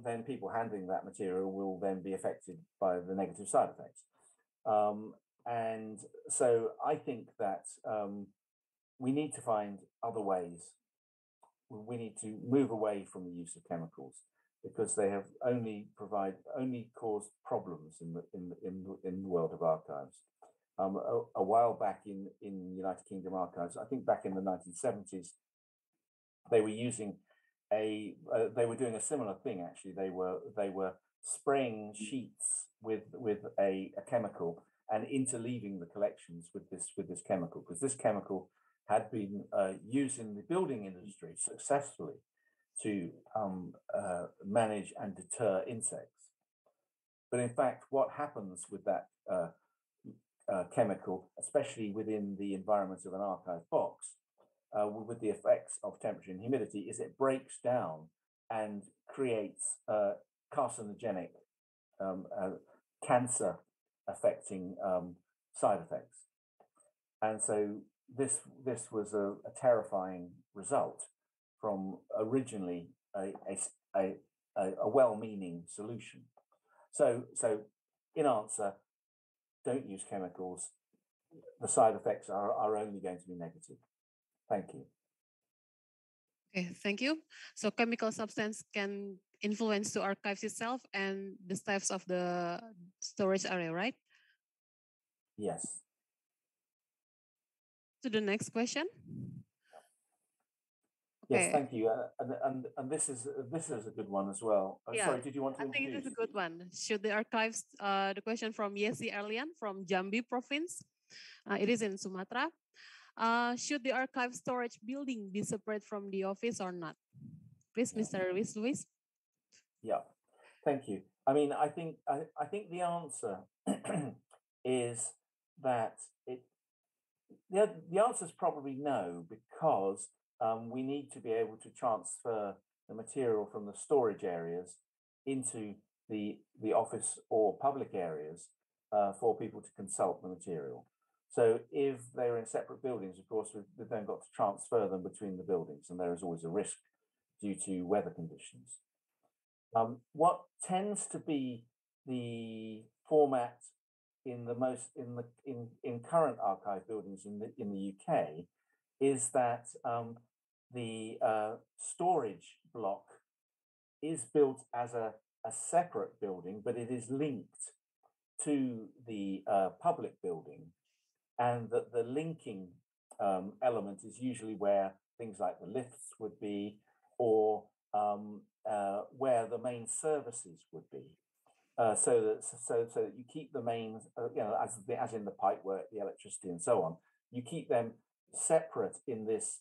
then people handling that material will then be affected by the negative side effects. And so I think that we need to find other ways. We need to move away from the use of chemicals, because they have only caused problems in the world of archives. A while back in United Kingdom archives, I think back in the 1970s, they were using they were doing a similar thing. Actually, they were spraying sheets with a chemical and interleaving the collections with this chemical, because this chemical had been used in the building industry successfully to manage and deter insects. But in fact, what happens with that chemical, especially within the environment of an archive box, with the effects of temperature and humidity, is it breaks down and creates carcinogenic, cancer-affecting side effects. And so this was a terrifying result from originally a well-meaning solution. So in answer, don't use chemicals. The side effects are only going to be negative. Thank you. Okay, thank you. So chemical substance can influence the archives itself and the types of the storage area, right? Yes. To the next question. Yes, thank you. And this is a good one as well. Yeah. Sorry, did you want to introduce? I think it is a good one. Should the archives, the question from Yesi Erlian from Jambi province, it is in Sumatra. Should the archive storage building be separate from the office or not? Please, Mr. Luis. Yeah, thank you. I mean, I think the answer is that the answer is probably no, because we need to be able to transfer the material from the storage areas into the office or public areas for people to consult the material. So if they're in separate buildings, of course, we've then got to transfer them between the buildings, and there is always a risk due to weather conditions. What tends to be the format in current archive buildings in the UK is that the storage block is built as a separate building, but it is linked to the public building, and that the linking element is usually where things like the lifts would be, or where the main services would be, so that you keep the main, as in the pipework, the electricity, and so on. You keep them separate in this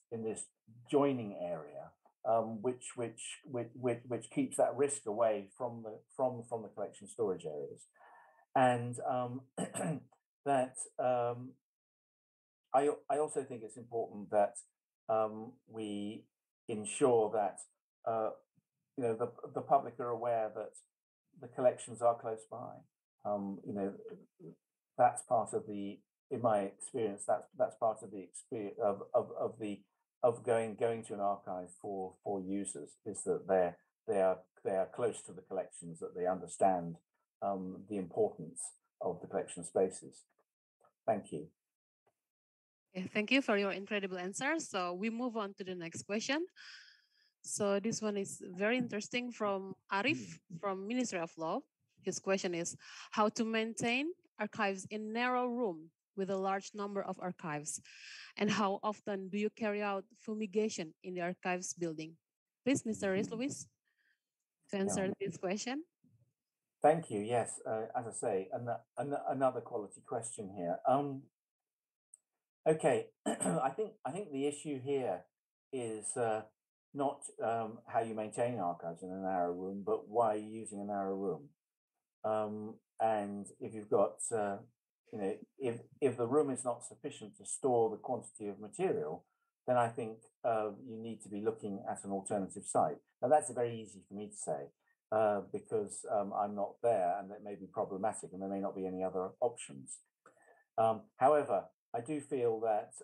joining area, which keeps that risk away from the collection storage areas, and that I also think it's important that we ensure that the public are aware that the collections are close by. That's part of the, in my experience, that's part of the experience of going to an archive for users, is that they are close to the collections, that they understand the importance of the collection spaces. Thank you. Okay, thank you for your incredible answer. So we move on to the next question. So this one is very interesting from Arif from Ministry of Law. His question is how to maintain archives in narrow room with a large number of archives, and how often do you carry out fumigation in the archives building? Please, Mr. Reyes Luis, to answer this question. Thank you. Yes, as I say, another quality question here. Okay, I think the issue here is not how you maintain archives in a narrow room, but why you're using a narrow room. And if you've got, if the room is not sufficient to store the quantity of material, then I think you need to be looking at an alternative site. Now, that's very easy for me to say because I'm not there, and that may be problematic, and there may not be any other options. However, I do feel that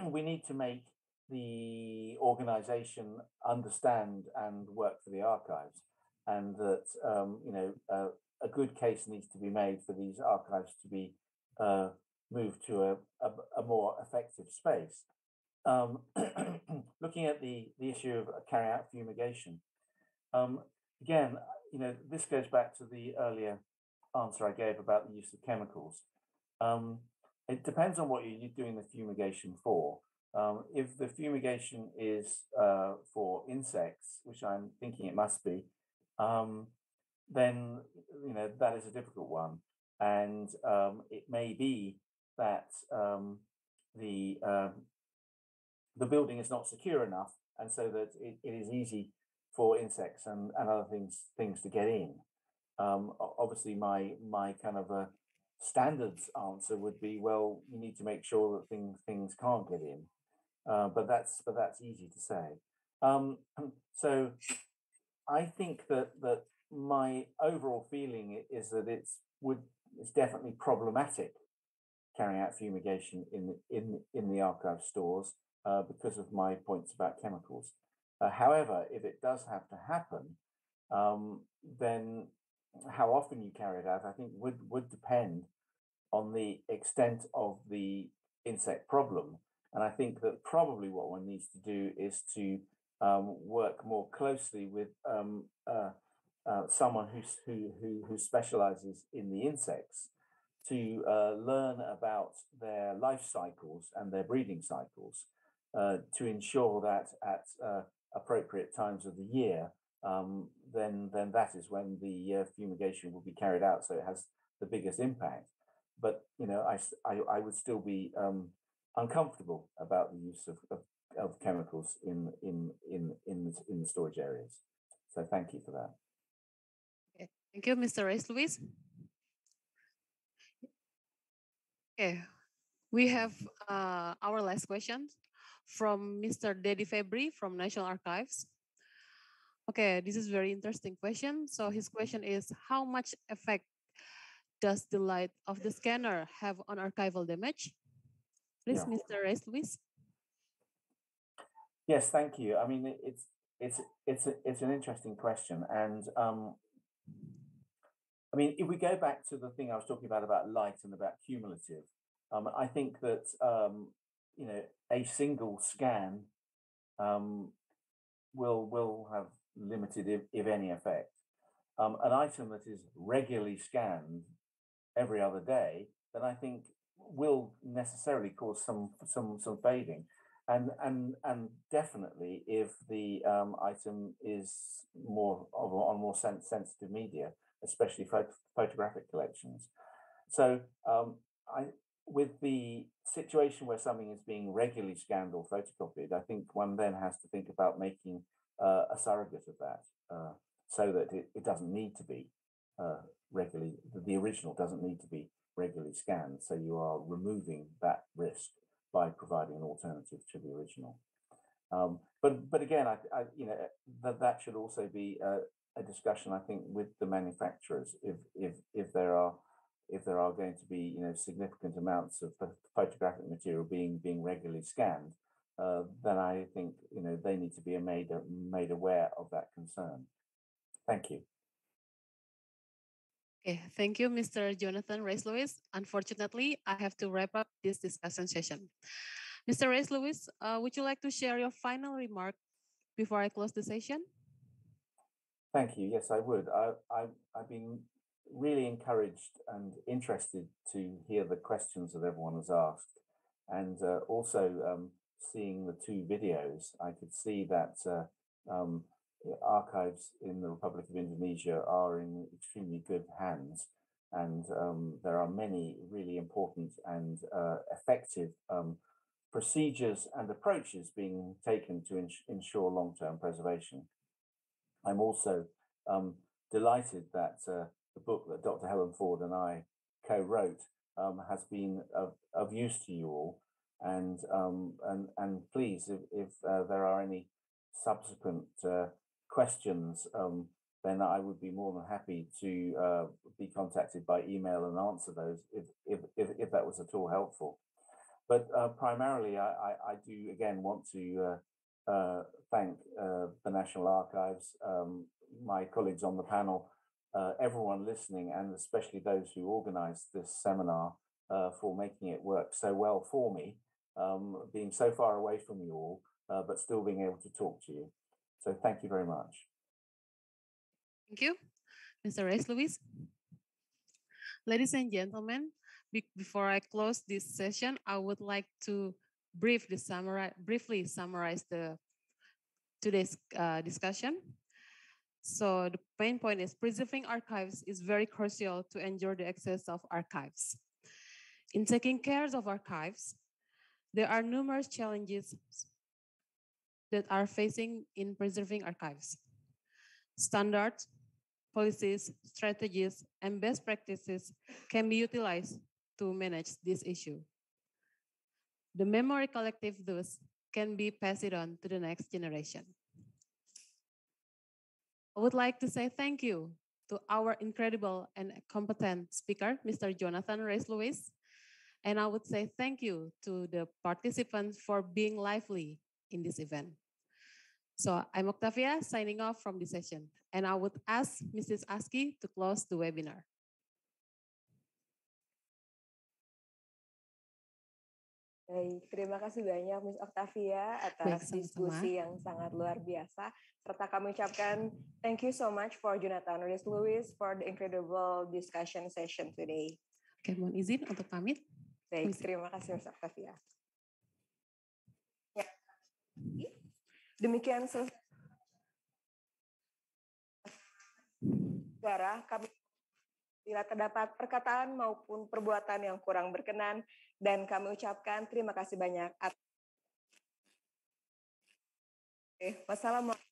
we need to make the organization understand and work for the archives, and that a good case needs to be made for these archives to be moved to a more effective space. Looking at the issue of carrying out fumigation, again, this goes back to the earlier answer I gave about the use of chemicals. It depends on what you're doing the fumigation for. If the fumigation is for insects, which I'm thinking it must be, then that is a difficult one, and it may be that the building is not secure enough, and so that it is easy for insects and other things to get in. Obviously, my kind of a standards answer would be, well, you need to make sure that things can't get in, but that's easy to say. So I think that my overall feeling is that it's definitely problematic carrying out fumigation in the archive stores because of my points about chemicals. However, if it does have to happen, then how often you carry it out, I think would depend on the extent of the insect problem. And I think that probably what one needs to do is to work more closely with someone who specializes in the insects to learn about their life cycles and their breeding cycles to ensure that at appropriate times of the year, then that is when the fumigation will be carried out, so it has the biggest impact. But I would still be uncomfortable about the use of chemicals in the storage areas. So thank you for that. Okay. Thank you, Mr. Reyes Luis. Okay, we have our last question from Mr. Dedi Febri from National Archives. Okay, this is very interesting question. So his question is, how much effect does the light of the scanner have on archival damage? Please, yeah. Mr. Reyes Luis. Yes, thank you. I mean, it's an interesting question, and I mean, if we go back to the thing I was talking about light and about cumulative, I think that a single scan will have limited, if any, effect. An item that is regularly scanned every other day, then I think will necessarily cause some fading, and definitely if the item is on more sensitive media, especially photographic collections. So with the situation where something is being regularly scanned or photocopied, I think one then has to think about making a surrogate of that, so that it doesn't need to be regularly, the original doesn't need to be regularly scanned. So you are removing that risk by providing an alternative to the original. But again, that should also be a discussion, I think, with the manufacturers. If there are going to be significant amounts of photographic material being regularly scanned, then I think they need to be made aware of that concern. Thank you. Okay, thank you, Mr. Jonathan Reyes Luis. Unfortunately, I have to wrap up this discussion session. Mr. Reyes Luis, would you like to share your final remark before I close the session? Thank you. Yes, I would. I've been really encouraged and interested to hear the questions that everyone has asked, and also seeing the two videos, I could see that archives in the Republic of Indonesia are in extremely good hands, and there are many really important and effective procedures and approaches being taken to ensure long-term preservation. I'm also delighted that the book that Dr. Helen Ford and I co-wrote has been of use to you all, And please, if there are any subsequent questions, then I would be more than happy to be contacted by email and answer those if that was at all helpful. But primarily, I do again want to thank the National Archives, my colleagues on the panel, everyone listening, and especially those who organised this seminar for making it work so well for me, being so far away from you all, but still being able to talk to you. So thank you very much. Thank you, Mr. Reyes. Ladies and gentlemen, before I close this session, I would like to briefly summarize today's discussion. So the main point is preserving archives is very crucial to ensure the access of archives. In taking care of archives, there are numerous challenges that are facing in preserving archives. Standards, policies, strategies, and best practices can be utilized to manage this issue. The memory collective thus can be passed on to the next generation. I would like to say thank you to our incredible and competent speaker, Mr. Jonathan Reyes, and I would say thank you to the participants for being lively in this event. So I'm Octavia signing off from this session, and I would ask Mrs. Aski to close the webinar. Baik, terima kasih banyak Ms. Octavia atas diskusi yang sangat luar biasa. Serta kami ucapkan thank you so much for Jonathan Reyes for the incredible discussion session today. Oke, mohon izin untuk pamit. Baik, terima kasih Ms. Octavia. Ya. Demikian selesai. Saudara, kami bila terdapat perkataan maupun perbuatan yang kurang berkenan, dan kami ucapkan terima kasih banyak. Wassalamualaikum.